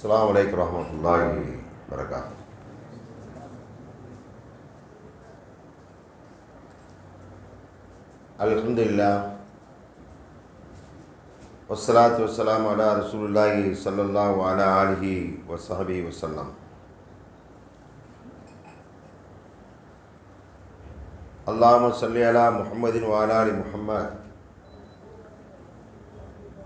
அஸ்ஸலாமு அலைக்கும் வரஹ்மத்துல்லாஹி வபரகாத்துஹு. அல்ஹம்துலில்லாஹ் வஸ்ஸலாத்து வஸ்ஸலாமு அலா ரசூலுல்லாஹி ஸல்லல்லாஹு அலா ஆலிஹி வஸஹ்பிஹி வஸல்லம். அல்லாஹும்ம ஸல்லி அலா முஹம்மதின் வ அலா ஆலி முஹம்மத்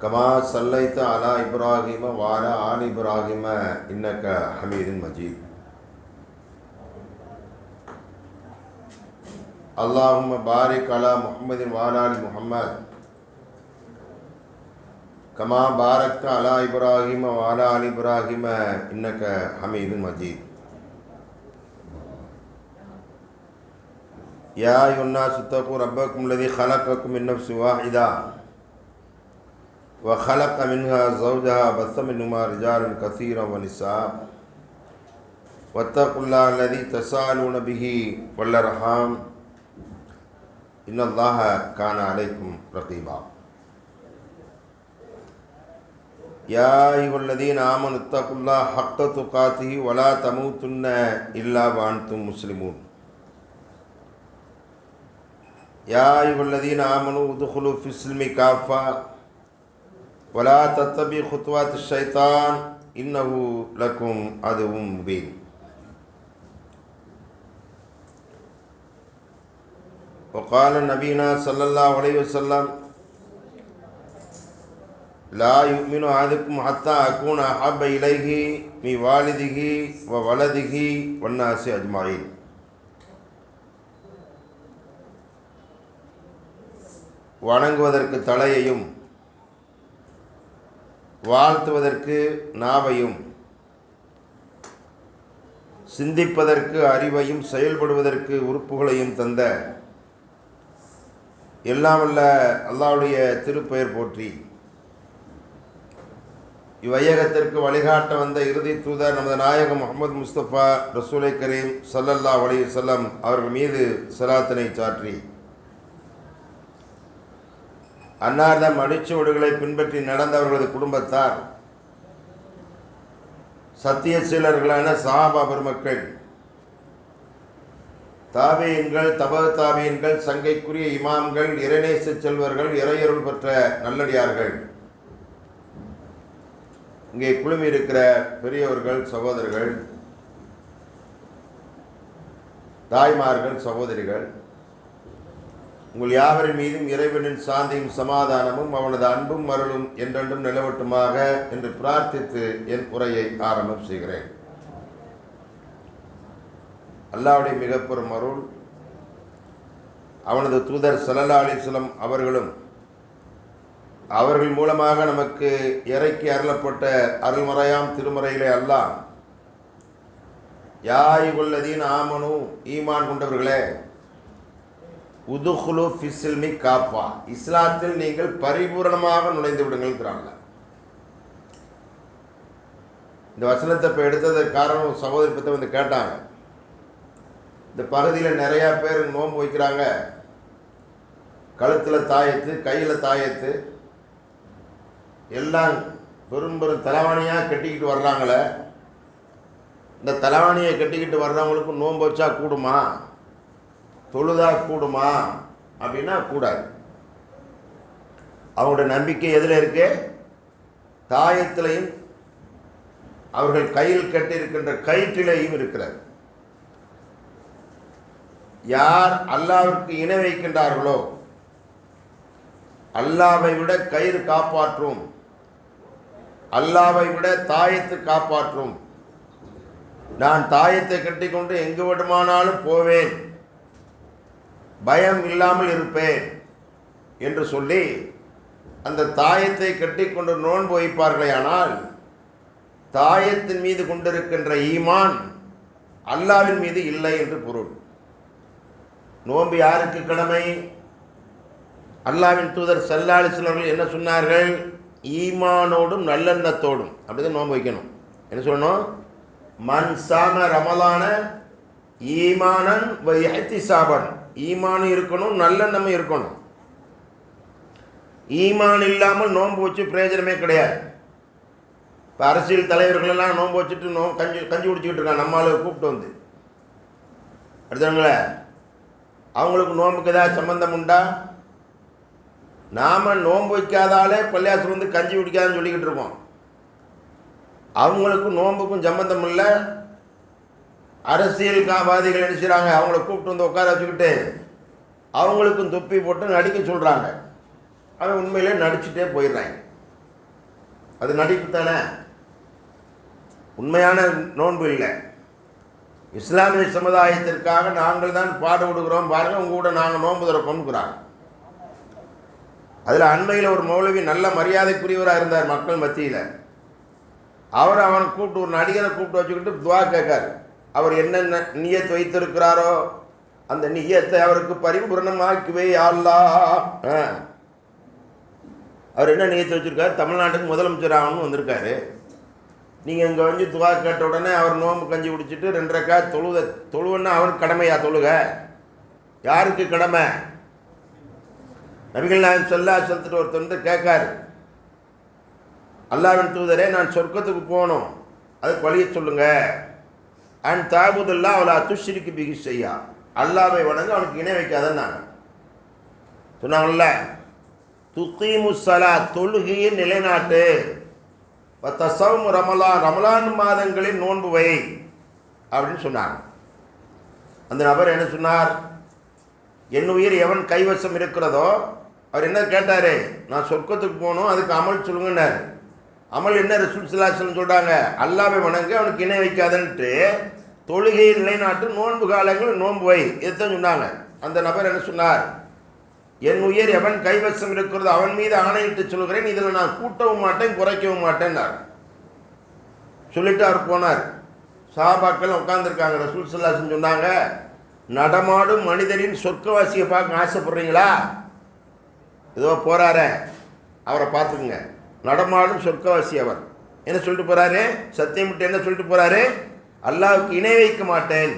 கமா ஸல்லைத அலா இப்ராஹீம வ அலா ஆலி இப்ராஹீம இன்னக ஹமீதுன் மஜீத். அல்லாஹும்ம பாரிக் அலா முஹம்மதின் வ அலா ஆலி முஹம்மத் கமா பாரக்த அலா இப்ராஹீம வ அலா ஆலி இப்ராஹீம இன்னக ஹமீதுன் மஜீத். யா அய்யுஹன்னாஸ் இத்தகூ ரப்பக்கும் அல்லதீ خلقكم من نفس واحدة وخلق منها زوجها وبث منهما رجالا كثيرا ونساء واتقوا الله الذي تساءلون به والأرحام إن الله كان عليكم رقيبا. يا أيها الذين آمنوا اتقوا الله حق تقاته ولا تموتن إلا وأنتم مسلمون. يا أيها الذين آمنوا ادخلوا في السلم كافة ولا تتبعوا خطوات الشيطان إنه لكم عدو مبين. وقال نبينا صلى الله عليه وسلم لا يؤمن أحدكم حتى أكون أحب إليه من والده وولده والناس أجمعين. வணங்குவதற்கு தலையையும் வாழ்த்துவதற்கு நாவையும் சிந்திப்பதற்கு அறிவையும் செயல்படுவதற்கு உறுப்புகளையும் தந்த எல்லாம் வல்ல அல்லாஹ்வுடைய திருப்பெயர் போற்றி, இவ்வையகத்திற்கு வழிகாட்ட வந்த இறுதி தூதர் நமது நாயகம் முஹம்மது முஸ்தபா ரசூலை கரீம் ஸல்லல்லாஹு அலைஹி வஸல்லம் அவர்கள் மீது ஸலாத்தினை சாற்றி அன்னார்தம் அடிச்சுவடுகளை பின்பற்றி நடந்தவர்களது குடும்பத்தார், சத்திய சீலர்களான சஹாபா பெருமக்கள், தாபியீன்கள், தபஅ தாபியீன்கள், சங்கைக்குரிய இமாம்கள், இறைநேச செல்வர்கள், இறையருள் பெற்ற நல்லடியார்கள், இங்கே குழுமி இருக்கிற பெரியவர்கள், சகோதரர்கள், தாய்மார்கள், சகோதரிகள், உங்கள் யாவரின் மீதும் இறைவனின் சாந்தியும் சமாதானமும் அவனது அன்பும் அருளும் என்றென்றும் நிலவட்டுமாக என்று பிரார்த்தித்து என் உரையை ஆரம்பம் செய்கிறேன். அல்லாஹ்வுடைய மிகப்பெரும் அருள், அவனது தூதர் ஸல்லல்லாஹு அலைஹி வஸல்லம் அவர்களும் அவர்கள் மூலமாக நமக்கு இறைக்கி அருளப்பட்ட அருள்மறையாம் திருமறையிலே அல்லாஹ் யா அய்யுஹல்லதீன ஆமனு ஈமான் கொண்டவர்களே உதுகுலு ஃபிஸ்ஸில்மி காஃபா, இஸ்லாத்தில் நீங்கள் பரிபூரணமாக நுழைந்து விடுங்கிறாங்க. இந்த வசனத்தை இப்போ எடுத்ததற்கு காரணம் சகோதரி பற்றி வந்து கேட்டாங்க. இந்த பகுதியில் நிறையா பேர் நோன்பு வைக்கிறாங்க, கழுத்தில் தாயத்து, கையில் தாயத்து, எல்லாம் பெரும் பெரும் தலைவாணியாக கட்டிக்கிட்டு வர்றாங்களே, இந்த தலைவாணியை கட்டிக்கிட்டு வர்றவங்களுக்கு நோன்பு வச்சா கூடுமா, தொழுதா கூடுமா அப்படின்னா கூடாது. அவங்களுடைய நம்பிக்கை எதில் இருக்கு? தாயத்திலையும் அவர்கள் கையில் கட்டியிருக்கின்ற கயிற்றிலையும் இருக்கிறார். யார் அல்லாஹ்விற்கு இணை வைக்கின்றார்களோ அல்லாஹ்வை விட கயிறு காப்பாற்றும், அல்லாஹ்வை விட தாயத்து காப்பாற்றும், நான் தாயத்தை கட்டிக்கொண்டு எங்கு வேண்டுமானாலும் போவேன், பயம் இல்லாமல் இருப்பேன் என்று சொல்லி அந்த தாயத்தை கட்டிக்கொண்டு நோன்பு வைப்பார்களே, ஆனால் தாயத்தின் மீது கொண்டிருக்கின்ற ஈமான் அல்லாஹ்வின் மீது இல்லை என்று பொருள். நோன்பு யாருக்கு கடமை? அல்லாஹ்வின் தூதர் ஸல்லல்லாஹு அலைஹி வஸல்லம் என்ன சொன்னார்கள்? ஈமானோடும் நல்லெண்ணத்தோடும் அப்படிதான் நோன்பு வைக்கணும். என்ன சொல்லணும்? மன் சாம ரமலான ஈமானன் வ இஹ்திசாபன், ஈமானும் இருக்கணும், நல்லெண்ணமும் இருக்கணும். ஈமான் இல்லாமல் நோன்பு வச்சு பிரயோஜனமே கிடையாது. இப்போ அரசியல் தலைவர்களெல்லாம் நோன்பு வச்சுட்டு கஞ்சி குடிச்சிக்கிட்டு இருக்காங்க. நம்மளால கூப்பிட்டு வந்து அடுத்தவங்கள அவங்களுக்கு நோன்புக்கு ஏதாவது சம்பந்தம் உண்டா? நாம் நோன்பு வைக்காதாலே பள்ளியாசல் வந்து கஞ்சி குடிக்காதுன்னு சொல்லிக்கிட்டு இருக்கோம். அவங்களுக்கும் நோன்புக்கும் சம்பந்தம் இல்லை. அரசியல்வாதிகள் என்ன செய்கிறாங்க, அவங்கள கூப்பிட்டு வந்து உட்கார வச்சுக்கிட்டு அவங்களுக்கும் தொப்பி போட்டு நடிக்க சொல்கிறாங்க. அவன் உண்மையிலே நடிச்சுட்டே போயிடுறாங்க. அது நடிப்பு தானே, உண்மையான நோன்பு இல்லை. இஸ்லாமிய சமுதாயத்திற்காக நாங்கள் தான் பாடுபடுகிறோம் பாருங்கள், உங்க கூட நாங்கள் நோன்பு திறப்போம்ங்கிறாங்க. அதில் அண்மையில் ஒரு மௌலவி நல்ல மரியாதைக்குரியவராக இருந்தார் மக்கள் மத்தியில். அவனை கூப்பிட்டு, ஒரு நடிகரை கூப்பிட்டு வச்சுக்கிட்டு துவா கேட்கார். அவர் என்னென்ன நியத் வைத்திருக்கிறாரோ அந்த நியத்தை அவருக்கு பரிபூர்ணமாக்குவே அல்லாஹ். அவர் என்ன நியத்தை வச்சுருக்கார்? தமிழ்நாட்டுக்கு முதலமைச்சர் ஆகணும்னு வந்திருக்காரு. நீங்கள் இங்கே வந்து துவா கேட்ட உடனே அவர் நோம்பு கஞ்சி குடிச்சிட்டு 2 ரக்காத் தொழுவன்னா அவருக்கு கடமையா? தொழுக யாருக்கு கடமை? நபிகள் நாயகம் ஸல்லல்லாஹு அலைஹி வஸல்லம் ஒருத்தர் வந்து கேட்காரு, அல்லாஹ்வின் தூதரே, நான் சொர்க்கத்துக்கு போகணும், அதுக்கு வழியை சொல்லுங்க. அன் தாபுதுல்லா அவளா துஷ்ரிக்கு பிஹி ஷையா, அல்லாஹ்வை வணங்க, அவனுக்கு இணை வைக்காதன்னாங்க. சொன்னாங்கல்ல, துகீமு ஸலாத், தொழுகையை நிலைநாட்டு, வத்தஸவ்மு ரமலான், ரமலான் மாதங்களில் நோன்பு வை அப்படின்னு சொன்னாங்க. அந்த நபர் என்ன சொன்னார்? என் உயிர் எவன் கைவசம் இருக்கிறதோ, அவர் என்ன கேட்டார்? நான் சொர்க்கத்துக்கு போகணும், அதுக்கு அமல் சொல்லுங்கன்னார். அமல் என்ன? ரசூல் ஸல்லல்லாஹு அலைஹி வஸல்லம் சொல்கிறாங்க, அல்லாஹ்வை வணங்க, அவனுக்கு இணை வைக்காதன்ட்டு தொழுகையை நிலைநாட்டு, நோன்பு காலங்கள் நோன்பு வை, இதுதான் சொன்னாங்க. அந்த நபர் என்ன சொன்னார்? என் உயிர் எவன் கைவசம் இருக்கிறதோ அவன் மீது ஆணையிட்டு சொல்கிறேன், இதில் நான் கூட்டவும் மாட்டேன் குறைக்கவும் மாட்டேன்னார். சொல்லிட்டு அவர் போனார். சஹாபாக்கள் உட்காந்துருக்காங்க. ரசூல் ஸல்லல்லாஹு அலைஹி வஸல்லம் சொன்னாங்க, நடமாடும் மனிதனின் சொர்க்கவாசியை பார்க்க ஆசைப்படுறீங்களா? ஏதோ போகிறார, அவரை பார்த்துக்குங்க. நடமாடும் சொர்க்கவாசி அவர். என்ன சொல்லிட்டு போகிறாரு? சத்தியமிட்டு என்ன சொல்லிட்டு போகிறாரு? அல்லாஹ்வுக்கு இணை வைக்க மாட்டேன்.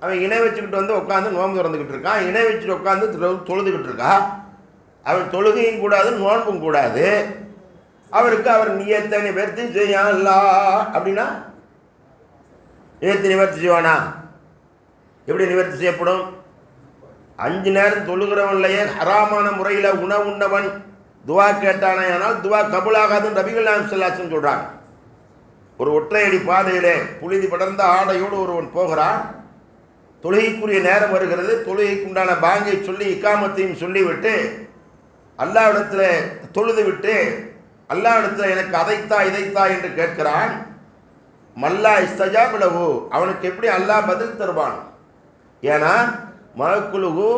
அவன் இணை வச்சுக்கிட்டு வந்து உட்காந்து நோன்பு திறந்துக்கிட்டு இருக்கான், இணை வச்சுட்டு உட்காந்து தொழுதுகிட்டு இருக்கா. அவன் தொழுகையும் கூடாது, நோன்பும் கூடாது. அவருக்கு அவர் நியத்தை நிவர்த்தி செய்யலாம் அப்படின்னா நியத்தை நிவர்த்தி செய்வானா? எப்படி நிவர்த்தி செய்யப்படும்? 5 நேரம் தொழுகிறவன்லையே ஹராமான முறையில் உணவு உண்ணவன் துவா கேட்டானே ஆனால் துவா கபூலாகாதுன்னு நபிகள் நாயகம் ஸல்லல்லாஹு அலைஹி வஸல்லம் சொல்கிறாங்க. ஒரு ஒற்றையடி பாதையிலே புழுதி படர்ந்த ஆடையோடு ஒருவன் போகிறான். தொழுகைக்குரிய நேரம் வருகிறது. தொழுகைக்குண்டான பாங்கை சொல்லி இக்காமத்தையும் சொல்லிவிட்டு அல்லாஹ்விடத்தில் தொழுது விட்டு அல்லாஹ்விடத்தில் எனக்கு அதைத்தா இதைத்தா என்று கேட்கிறான். மல்லா இஸ்தஜாப லஹு, அவனுக்கு எப்படி அல்லாஹ் பதில் தருவான்? ஏன்னா மலக்குலுஹு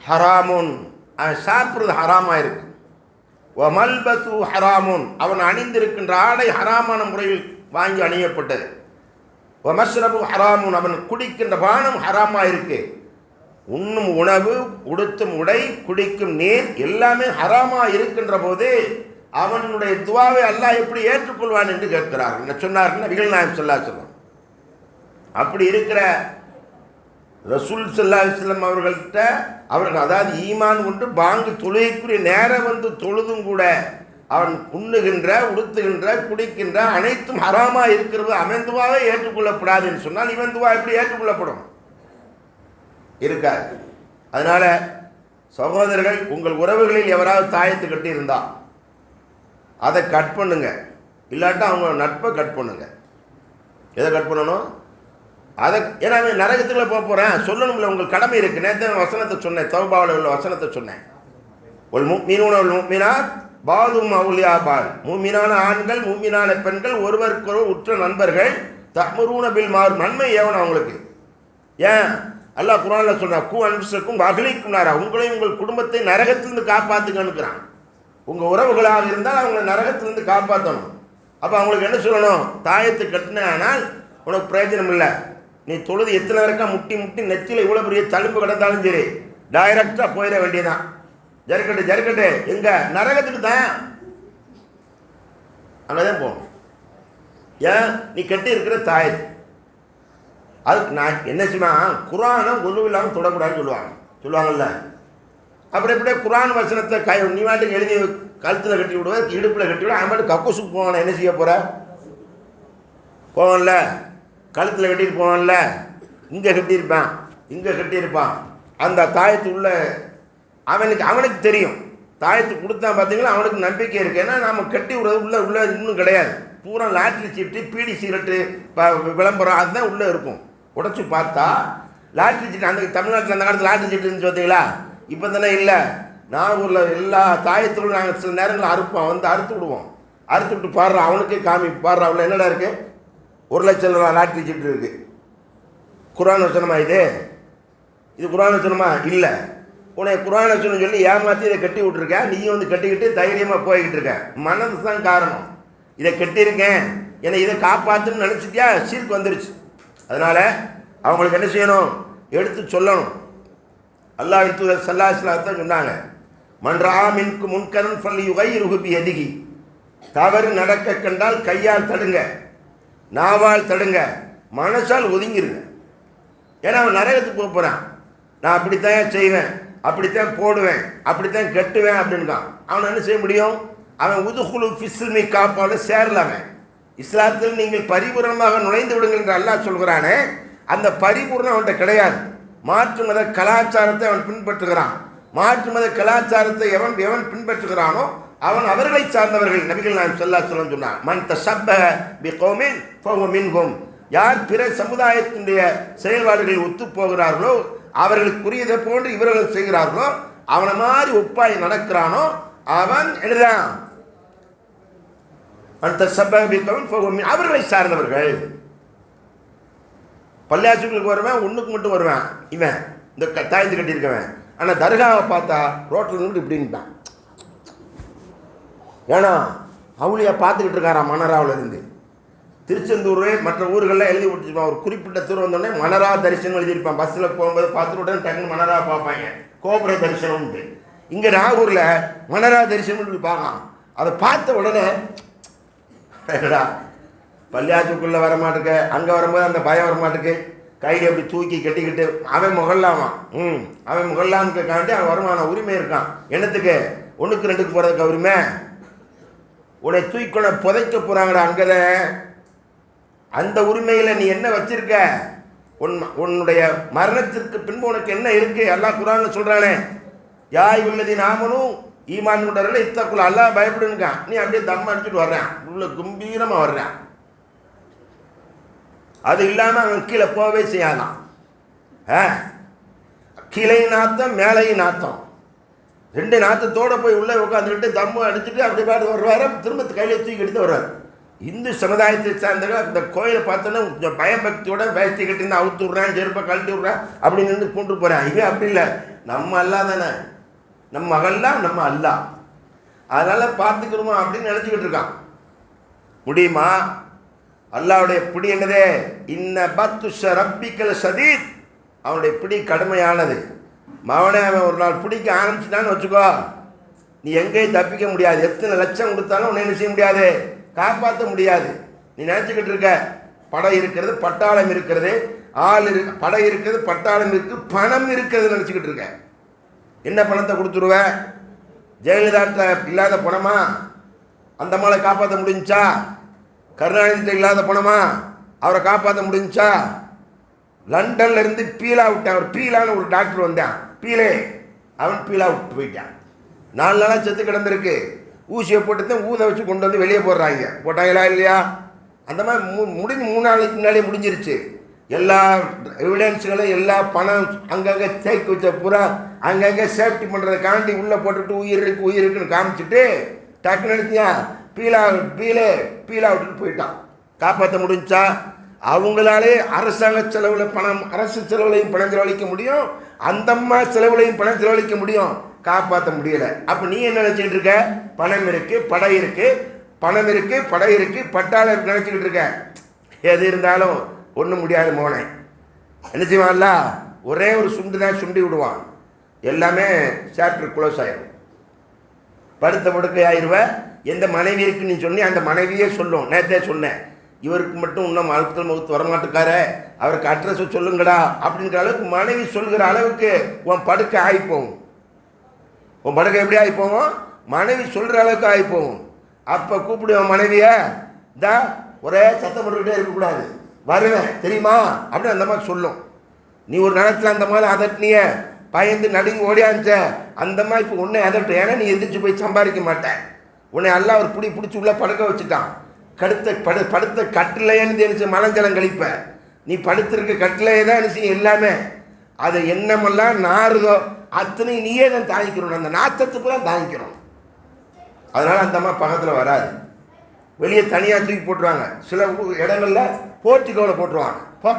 ஹராமுன், அவன் சாப்பிட்றது ஹராமாக இருக்கு. மல்பசு ஹராமுன், அவன் அணிந்திருக்கின்ற ஆடை ஹராமான முறையில் வாங்கி அணியப்பட்டது. மஷ்ரபு ஹராமுன், அவன் குடிக்கின்ற பானம் ஹராமாக இருக்கு. உண்ணும் உணவு, உடுத்தும் உடை, குடிக்கும் நீர் எல்லாமே ஹராமாக இருக்கின்ற போது அவனுடைய துவாவை அல்லாஹ் எப்படி ஏற்றுக்கொள்வான் என்று கேட்கிறார்கள். சொன்னார்கள் நபிகள் நாயகம் ஸல்லல்லாஹு அலைஹி வஸல்லம். அப்படி இருக்கிற ரசூல் ஸல்லல்லாஹு அலைஹி வஸல்லம் அவர்கள்ட்ட அவர்கள் அதாவது ஈமான் கொண்டு பாங்கு தொழுகைக்குரிய நேரம் வந்து தொழுதும் கூட அவன் உண்ணுகின்ற, உடுத்துகின்ற, குடிக்கின்ற அனைத்தும் ஹராமா இருக்கிறது, அவன் துவாவே ஏற்றுக்கொள்ளப்படாது என்று சொன்னால் இவன் துவா எப்படி ஏற்றுக்கொள்ளப்படும்? இருக்காது. அதனால சகோதரர்கள், உங்கள் உறவுகளில் எவராவது தாயத்து கட்டி இருந்தா அதை கட் பண்ணுங்க. இல்லாட்டா அவங்க நட்பை கட் பண்ணுங்க. எதை கட் பண்ணணும்? அதை, ஏன்னா அவன் நரகத்துக்குள்ள போக போகிறேன் சொல்லணும்ல, உங்கள் கடமை இருக்குது. நேற்று வசனத்தை சொன்னேன், தௌபாவில் உள்ள வசனத்தை சொன்னேன். ஒரு முஃமினூன வல் முஃமினாத் பாதும் அவுலியா பால், மூமினான ஆண்கள் மூமினான பெண்கள் ஒருவருக்கொருவர் உற்ற நண்பர்கள். தஅமுரூன பில் மாரூஃப், நன்மை ஏவணும் அவங்களுக்கு. ஏன் அல்லாஹ் குர்ஆனில் சொல்றான், கூ அன்ஃபுஸக்கும் வஅஹ்லீக்கும் நாரா, உங்களையும் உங்கள் குடும்பத்தை நரகத்திலிருந்து காப்பாற்றுங்கன்னுக்கிறான். உங்கள் உறவுகளாக இருந்தால் அவங்களை நரகத்திலிருந்து காப்பாற்றணும். அப்போ அவங்களுக்கு என்ன சொல்லணும்? தாயத்தை கட்டினால் உனக்கு பிரயோஜனம் இல்லை. நீ தொழுது எத்தனை வரைக்கா முட்டி முட்டி நெத்தியில் இவ்வளோ பெரிய தழும்பு கிடந்தாலும் சரி டைரக்டாக போயிட வேண்டியதான். ஜர்க்கட்டு ஜர்க்கட்டு எங்கே? நரகத்துக்கு தான், அங்கே தான் போகணும். ஏன்? நீ கட்டி இருக்கிற தாயத்து. அதுக்கு நான் என்ன செய்வேன்? குர்ஆனை ஒழுவு இல்லாமல் தொடக்கூடாதுன்னு சொல்லுவாங்கல்ல. அப்புறம் எப்படியே குரான் வசனத்தை நீ வாட்டுக்கு எழுதி கழுத்தில் கட்டி விடுவேன், இடுப்பில் கட்டி விடுவேன். அவன் பாட்டு கக்கூசுக்கு போவான, என்ன செய்ய போகிற? போவான்ல, கழுத்தில் கட்டிட்டு போவான்ல, இங்கே கட்டியிருப்பான், இங்கே கட்டியிருப்பான். அந்த தாயத்து உள்ள அவனுக்கு தெரியும். தாயத்து கொடுத்தா பார்த்தீங்களா, அவனுக்கு நம்பிக்கை இருக்குது. ஏன்னா நாம் கட்டி விடுறது உள்ள இன்னும் கிடையாது. பூரா லாட்ரி சீட்டு, பீடி சிகரெட்டு விளம்பரம் அதுதான் உள்ளே இருக்கும். உடச்சி பார்த்தா லாட்ரி சீட்டு, அந்த தமிழ்நாட்டில் அந்த காலத்தில் லாட்ரி சீட்டு இருந்துச்சு பார்த்தீங்களா? இப்போ தானே இல்லை. நாகூரில் எல்லா தாயத்திலும் நாங்கள் சில நேரங்களில் அறுப்போம், வந்து அறுத்து விடுவோம். அறுத்து விட்டு பாடுறோம், அவனுக்கே காமி பாடுறா, அவ்வளோ என்னடா இருக்குது, 1 லட்சம் லாட்ரி சீட்டு இருக்குது. குரான் வசனமா இது குரான் வசனமா? இல்லை. உன்னை குரான் வசனம் சொல்லி ஏமாற்றி இதை கட்டி விட்ருக்கேன், நீயும் வந்து கட்டிக்கிட்டு தைரியமாக போய்கிட்டு இருக்க. மனது தான் காரணம். இதை கட்டியிருக்கேன், என்னை இதை காப்பாற்றுன்னு நினச்சிட்டியா, சீர்க்கு வந்துருச்சு. அதனால் அவங்களுக்கு என்ன செய்யணும், எடுத்து சொல்லணும். அல்லாஹ்வின் தூதர் ஸல்லல்லாஹு அலைஹி வஸல்லம் சொன்னாங்க, மன்றா மின்கு முன்கரன் ஃபல்லி யுகையிருஹு பியதிஹி. தவறு நடக்க கண்டால் கையால் தடுங்க, நாவால் தடுங்க, மனசால் ஒதுங்கிருங்க. ஏன்னா அவன் நரகத்துக்கு போக போகிறான். நான் அப்படித்தான் செய்வேன், அப்படித்தான் போடுவேன், அப்படித்தான் கட்டுவேன் அப்படின்கான். அவன் என்ன செய்ய முடியும்? அவன் உதுகுலு ஃபிஸ்ஸில்மி காப்பாடு சேரலாமன். இஸ்லாத்தில் நீங்கள் பரிபூர்ணமாக நுழைந்து விடுங்கள் என்று அல்லாஹ் சொல்கிறானே, அந்த பரிபூர்ணம் அவன்கிட்ட கிடையாது. மாற்று மத கலாச்சாரத்தை அவன் பின்பற்றுகிறான். மாற்று மத கலாச்சாரத்தை எவன் பின்பற்றுகிறானோ அவன் அவர்களை சார்ந்தவர்கள். நபிகள் நாயகம் ஸல்லல்லாஹு அலைஹி வஸல்லம் சொன்னார், மன் தஷப்பஹ பிகௌமின் ஃபஹுவ மின்ஹும். யார் பிற சமுதாயத்தினுடைய செயல்பாடுகளில் ஒத்து போகிறார்களோ, அவர்களுக்குரியதை போன்று இவர்கள் செய்கிறார்களோ, அவனை மாதிரி ஒப்பாய் நடக்கிறானோ அவன் எழுதான் மன் தஷப்பஹ பிகௌமின் ஃபஹுவ மின், அவர்களை சார்ந்தவர்கள். பள்ளியாசுகளுக்கு வருவேன், ஒன்றுக்கு மட்டும் வருவேன் இவன், இந்த தாயத்து கட்டியிருக்கவன். ஆனால் தர்காவை பார்த்தா ரோட்டில் நின்று இப்படின்ட்டான். ஏன்னா அவளியா பார்த்துக்கிட்டு இருக்காரான் மணராவில் இருந்து. திருச்செந்தூர் மற்ற ஊர்களில் எழுதி விட்டுருப்பான். ஒரு குறிப்பிட்ட தூரம் வந்தோடனே மணரா தரிசனம் எழுதியிருப்பான். பஸ்ஸில் போகும்போது பார்த்துட்டு உடனே டக்குன்னு மணரா பார்ப்பாங்க, கோபுர தரிசனம்ட்டு. இங்கே நாகூரில் மணரா தரிசனம் பார்க்கலாம். அதை பார்த்த உடனே பள்ளியாச்சுக்குள்ளே வரமாட்டுக்கு, அங்கே வரும்போது அந்த பயம் வரமாட்டுக்கு, கையை அப்படி தூக்கி கட்டிக்கிட்டு அவன் முகல்லாவான். அவன் முகல்லான்னு காண்டி அவன் வருமான உரிமை இருக்கான். என்னத்துக்கு? 1க்கு 2க்கு போகிறதுக்கு உரிமை. உன்னை தூக்கிக்கொள்ள புதைக்க போகிறாங்கடா அங்கதான். அந்த உரிமையில் நீ என்ன வச்சிருக்க? உன்னுடைய மரணத்திற்கு பின்பு உனக்கு என்ன இருக்கு? அல்லாஹ் குர்ஆன்ல சொல்கிறானே, யாய் உள்ளதி நாமனும் ஈமான் கொண்டவர்கள் இத்தக்குள்ள அல்லாஹ் பயப்படுன்னுக்கான். நீ அப்படியே தம் அடிச்சுட்டு வர்றான், உள்ள கம்பீரமாக வர்றான். அது இல்லாமல் அவன் கீழே போகவே செய்யாதான். கீழே நாத்தம் மேலே நாத்தம், 2 நாத்தத்தோடு போய் உள்ளே உட்காந்துக்கிட்டு தம்மு அடிச்சுட்டு அப்படி பாட்டு வருவார். திரும்ப கையில் தூக்கி எடுத்து வருவார். இந்து சமுதாயத்தை சார்ந்தவர்கள் அந்த கோயிலை பார்த்தோன்னா கொஞ்சம் பயபக்தியோட வேஸ்டி கட்டிருந்து அவுத்து விட்றான், செருப்பை கழட்டி விட்றான், அப்படி நின்று கொண்டு போகிறான். இது அப்படி இல்லை, நம்ம அல்லா தானே, நம்ம மகள்லாம் நம்ம அல்லா, அதனால் பார்த்துக்கிறோமா அப்படின்னு நினச்சிக்கிட்டு இருக்கான். முடியுமா? அல்லாவுடைய பிடி என்னதே, இன்ன பத்துஷ ரப்பிக்கல் சதீத், அவனுடைய பிடி கடுமையானது. மவனை அவன் ஒரு நாள் பிடிக்க ஆரம்பிச்சுட்டான்னு வச்சுக்கோ, நீ எங்கேயும் தப்பிக்க முடியாது. எத்தனை லட்சம் கொடுத்தாலும் உன்னை என்ன செய்ய முடியாது, காப்பாற்ற முடியாது. நீ நினச்சிக்கிட்டு இருக்க படை இருக்கிறது, பட்டாளம் இருக்கிறது, படை இருக்கிறது, பட்டாளம் இருக்குது, பணம் இருக்கிறது நினச்சிக்கிட்டு இருக்க. என்ன பணத்தை கொடுத்துருவேன்? ஜெயலலிதா இல்லாத பணமா? அந்த மாலை காப்பாற்ற முடிஞ்சா? கருணாநிதி இல்லாத பணமா? அவரை காப்பாற்ற முடிஞ்சா? லண்டன்ல இருந்து பீலா விட்டான். அவர் பீலான்னு ஒரு டாக்டர் வந்தான், பீலே, அவன் பீலா விட்டு போயிட்டான். 4 நாளாக செத்து கிடந்திருக்கு. ஊசியை போட்டு தான் ஊத வச்சு கொண்டு வந்து வெளியே போடுறாங்க. போட்டாங்களா இல்லையா? அந்த மாதிரி முடிஞ்சு 3 நாளைக்கு முன்னாலே முடிஞ்சிருச்சு. எல்லா எவிடன்ஸுகளும் எல்லா பணம் அங்கங்கே சேர்த்து வச்ச பூரா அங்கங்கே சேஃப்டி பண்ணுறதுக்காண்டி உள்ளே போட்டுட்டு உயிர் இருக்குன்னு காமிச்சிட்டு டக்குன்னு நினைச்சியா பீலா விட்டுட்டு போயிட்டான். காப்பாற்ற முடிஞ்சா? அவங்களாலே அரசாங்க செலவில் பணம், அரசு செலவுலையும் பணம் செலவழிக்க முடியும், அந்தம்மா செலவுலையும் பணம் செலவழிக்க முடியும், காப்பாற்ற முடியலை. அப்போ நீ என்ன நினச்சிக்கிட்டு இருக்க? பணம் இருக்குது, படை இருக்குது, பணம் இருக்குது, படை இருக்குது, பட்டாளம் இருக்கு நினச்சிக்கிட்டு இருக்க. எது இருந்தாலும் ஒன்றும் முடியாது. மோனை என்ன செய்வான்ல, ஒரே ஒரு சுண்டு தான் சுண்டி விடுவான், எல்லாமே சாப்டர் க்ளோஸ் ஆயிடும், படுத்த படுக்கை ஆயிடுவேன். எந்த மனைவி இருக்குன்னு நீ சொன்னி அந்த மனைவியே சொல்லும். நேற்றே சொன்னேன், இவருக்கு மட்டும் இன்னும் அழுத்தல் முகத்து வரமாட்டுக்காரு, அவருக்கு அட்ரஸை சொல்லுங்கடா அப்படிங்கிற அளவுக்கு மனைவி சொல்கிற அளவுக்கு உன் படுக்கை ஆகிப்போம். உன் படுக்கை எப்படி ஆகி போவோம்? மனைவி சொல்கிற அளவுக்கு ஆகி போகும். அப்போ கூப்பிடுவேன் மனைவியை, இந்த ஒரே சத்தம் போட்டுக்கிட்டே இருக்கக்கூடாது, வருவேன் தெரியுமா அப்படின்னு அந்த மாதிரி சொல்லும். நீ ஒரு நேரத்தில் அந்த மாதிரி அதட்டினிய, பயந்து நடுங்கி ஓடியாச்ச, அந்த மாதிரி இப்போ உன்னை அதட்டு. ஏன்னா நீ எந்திரிச்சு போய் சம்பாதிக்க மாட்டேன். உன்னை எல்லாம் ஒரு பிடிச்சி உள்ள படுக்க வச்சுட்டான். படுத்த கட்டிலையேன்னு தெரிஞ்சு மலஞ்சலம் கழிப்ப. நீ படுத்திருக்க கட்டிலையே தான் என்ன செய்யும் எல்லாமே. அதை எண்ணமெல்லாம் நாறுதோ அத்தனை நீயே தான் தாங்கிக்கிறோம். அந்த நாத்தத்துக்கு தான் தாங்கிக்கிறோம். அதனால் அந்த அம்மா பக்கத்தில் வராது. வெளியே தனியாக தூக்கி போட்டுருவாங்க. சில இடங்களில் போர்ட்டிக்கோவில் போட்டுருவாங்க. போ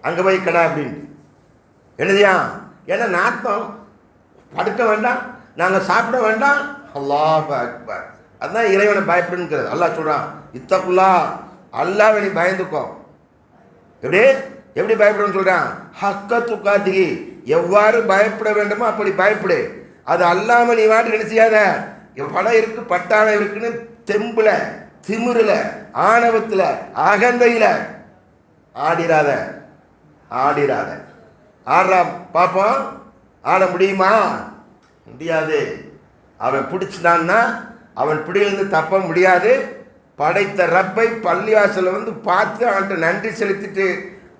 அங்கே போய் கடை அப்படின்ட்டு. என்னதியா? ஏன்னா நாத்தம், படுக்க வேண்டாம், நாங்கள் சாப்பிட வேண்டாம். அல்லாஹ் அக்பர். அதுதான் இறைவனை பயப்படுங்கிறது. அல்லாஹ் சொல்கிறான், இத்தகுல்லா, அல்லாஹ்வை நீ பயந்துக்கோ. எப்படி பயப்படணும்னு சொல்கிறான்? ஹக்க துக்காத்திகி, எவ்வாறு பயப்பட வேண்டுமோ அப்படி பயப்படு. அது அல்லாமல் நீ வாட்டு என்ன செய்யாத. படம் இருக்கு, பட்டாளம் இருக்குன்னு தெம்புல, திமிரில், ஆணவத்தில், அகந்தையில் ஆடிராத. ஆடுறா பார்ப்போம். ஆட முடியுமா? முடியாது. அவன் பிடிச்சிட்டான்னா அவன் பிடியிலிருந்து தப்ப முடியாது. படைத்த ரப்பை பள்ளிவாசலில் வந்து பார்த்து அவன்கிட்ட நன்றி செலுத்திட்டு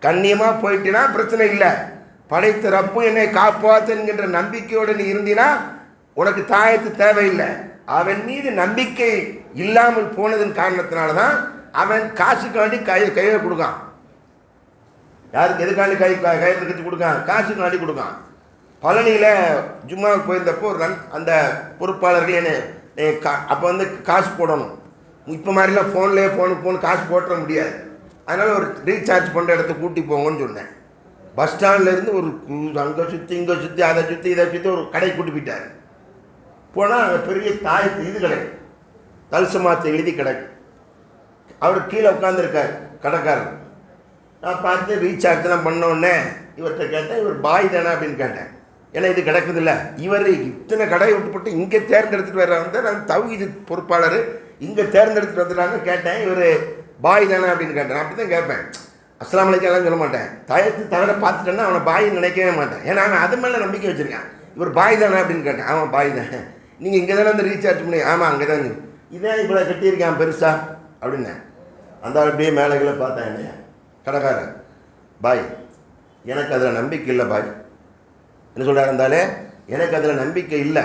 கண்ணியமாக போயிட்டினா பிரச்சனை இல்லை. படைத்த ரப்பும் என்னை காப்பாற்றுங்கிற நம்பிக்கையோடு நீ இருந்தினா உனக்கு தாயத்து தேவையில்லை. அவன் மீது நம்பிக்கை இல்லாமல் போனதன் காரணத்தினால தான் அவன் காசுக்காண்டி கையில் கொடுக்கான். யாருக்கு எதுக்காண்டி கையில் கட்டி கொடுக்கான்? காசுக்காண்டி கொடுக்கான். பழனியில் ஜும்மாவுக்கு போயிருந்தப்போ அந்த பொறுப்பாளர்கள் என்ன அப்போ வந்து காசு போடணும். இப்போ மாதிரிலாம் ஃபோனு காசு போட்டுற முடியாது. அதனால் ஒரு ரீசார்ஜ் பண்ணுற இடத்த கூட்டி போங்கன்னு சொன்னேன். பஸ் ஸ்டாண்ட்லேருந்து ஒரு அங்கே சுற்றி இங்கே சுற்றி அதை சுற்றி இதை சுற்றி ஒரு கடை கூட்டி போயிட்டார். போனால் அங்கே பெரிய தாயத்து இது கிடைக்கும், தல்சமாத்தை எழுதி கிடக்கு. அவர் கீழே உட்காந்துருக்கார் கடைக்காரர். நான் பார்த்து ரீசார்ஜ்லாம் பண்ணோடனே இவர்கிட்ட கேட்டேன், இவர் பாய் தானே அப்படின்னு கேட்டேன். ஏன்னா இது கிடக்குதில்ல, இவர் இத்தனை கடையை விட்டுப்பட்டு இங்கே தேர்ந்தெடுத்துட்டு வர்ற வந்து நான் தௌஹீது பொறுப்பாளர் இங்கே தேர்ந்தெடுத்துட்டு வந்துடுறாங்க. கேட்டேன், இவர் பாய் தானே அப்படின்னு கேட்டேன். அப்படி தான் கேட்பேன். அஸ்லாம் அலைக்கும் எல்லாம் சொல்ல மாட்டேன். தாயத்து தவிர பார்த்துட்டேன்னா அவனை பாயின்னு நினைக்கவே மாட்டேன். ஏன்னா அவன் அது மேலே நம்பிக்கை வச்சுருக்கேன். இவர் பாய் தானே அப்படின்னு கேட்டேன். ஆமாம் பாய் தான். நீங்கள் இங்கே தானே வந்து ரீசார்ஜ் பண்ணி? ஆமாம் அங்கே தான். இதான் இவ்வளோ கட்டியிருக்கேன் பெருசா அப்படின்னேன். அந்த அப்படியே மேலைகளை பார்த்தேன். என்னையா கடைக்காரன், பாய் எனக்கு அதில் நம்பிக்கை இல்லை பாய். என்ன சொல்கிறார் இருந்தாலே, எனக்கு அதில் நம்பிக்கை இல்லை.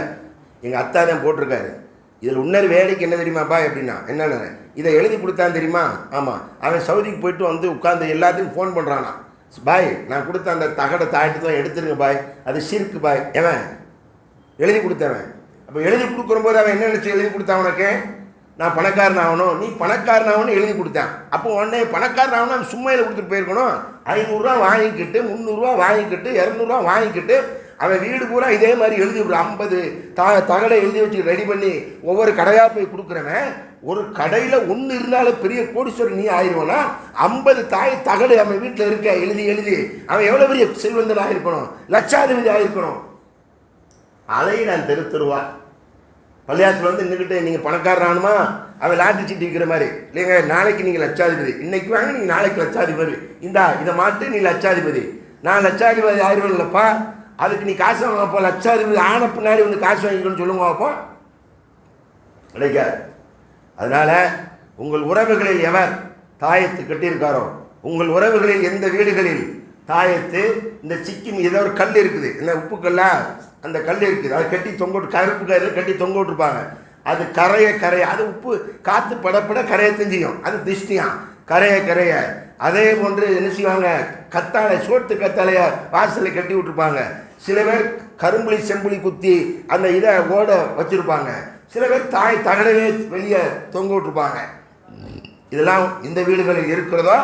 எங்கள் அத்தா தான் போட்டிருக்காரு. இதில் இன்னொரு வேலைக்கு என்ன தெரியுமா பாய் அப்படின்னா, என்னென்ன இதை எழுதி கொடுத்தான் தெரியுமா? ஆமாம், அவன் சவுதிக்கு போயிட்டு வந்து உட்காந்து எல்லாத்துக்கும் ஃபோன் பண்ணுறானா, பாய் நான் கொடுத்த அந்த தகடை தாயத்துலாம் எடுத்துருங்க பாய், அது ஷிர்க்கு பாய். எவன் எழுதி கொடுத்தவன். அப்போ எழுதி கொடுக்குறம்போது அவன் என்ன நினச்சி எழுதி கொடுத்தான்? உனக்கு நான் பணக்காரன் ஆகணும், நீ பணக்காரன் ஆகணும்னு எழுதி கொடுத்தான். அப்போ உடனே பணக்காரன் ஆகணும் அவன் சும்மா எழுதி கொடுத்துட்டு போயிருக்கணும். 500 வாங்கிக்கிட்டு 300 வாங்கிக்கிட்டு 200 வாங்கிக்கிட்டு அவன் வீடு பூரா இதே மாதிரி எழுதி ஒரு 50 தகடை எழுதி வச்சு ரெடி பண்ணி ஒவ்வொரு கடையாக போய் கொடுக்குறவன், ஒரு கடையில் ஒன்று இருந்தாலும் பெரிய கோடீஸ்வரன் நீ ஆயிடுவானா? 50 தகடு அவன் வீட்டில் இருக்க எழுதி அவன் எவ்வளோ பெரிய செல்வந்தன் ஆகிருக்கணும், லட்சாதிபதி ஆகிருக்கணும். அதையும் நான் தெருவா பள்ளியாசத்தில் வந்து நின்றுக்கிட்டு நீங்கள் பணக்காரன் ஆகணுமா, அவன் லாட்டரி சீட்டு விற்கிற மாதிரி இல்லைங்க, நாளைக்கு நீங்கள் லட்சாதிபதி, இன்னைக்கு வாங்க நீங்கள் நாளைக்கு லட்சாதிபதி, இதை மாட்டு நீ லட்சாதிபதி, நான் லட்சாதிபதி ஆயிரம் இல்லைப்பா, அதுக்கு நீ காசு வாங்கப்போ, லட்சாதிபதி ஆன பின்னாடி வந்து காசு வாங்கிக்கணும்னு சொல்லுங்க அப்போ கிடைக்காது. அதனால் உங்கள் உறவுகளில் எவர் தாயத்து கட்டியிருக்காரோ, உங்கள் உறவுகளில் எந்த வீடுகளில் தாயத்து இந்த சிக்கிம் ஏதோ ஒரு கல் இருக்குது, இந்த உப்பு கல்லா அந்த கல் இருக்குது, அதை கட்டி தொங்கோட்டு கருப்பு கயிறில் கட்டி தொங்க விட்டுருப்பாங்க. அது கரைய அது உப்பு காற்று படப்பட கரையை தெரிஞ்சிக்கும், அது திஷ்டியான் கரைய. அதே போன்று என்ன செய்வாங்க, கத்தாழை சோட்டு கத்தாழைய வாசலில் கட்டி விட்டுருப்பாங்க. சில பேர் கரும்புளி செம்புளி குத்தி அந்த இதை ஓட வச்சுருப்பாங்க. சில பேர் தகடவே வெளியே தொங்க விட்டுருப்பாங்க. இதெல்லாம் இந்த வீடுகளில் இருக்கிறதோ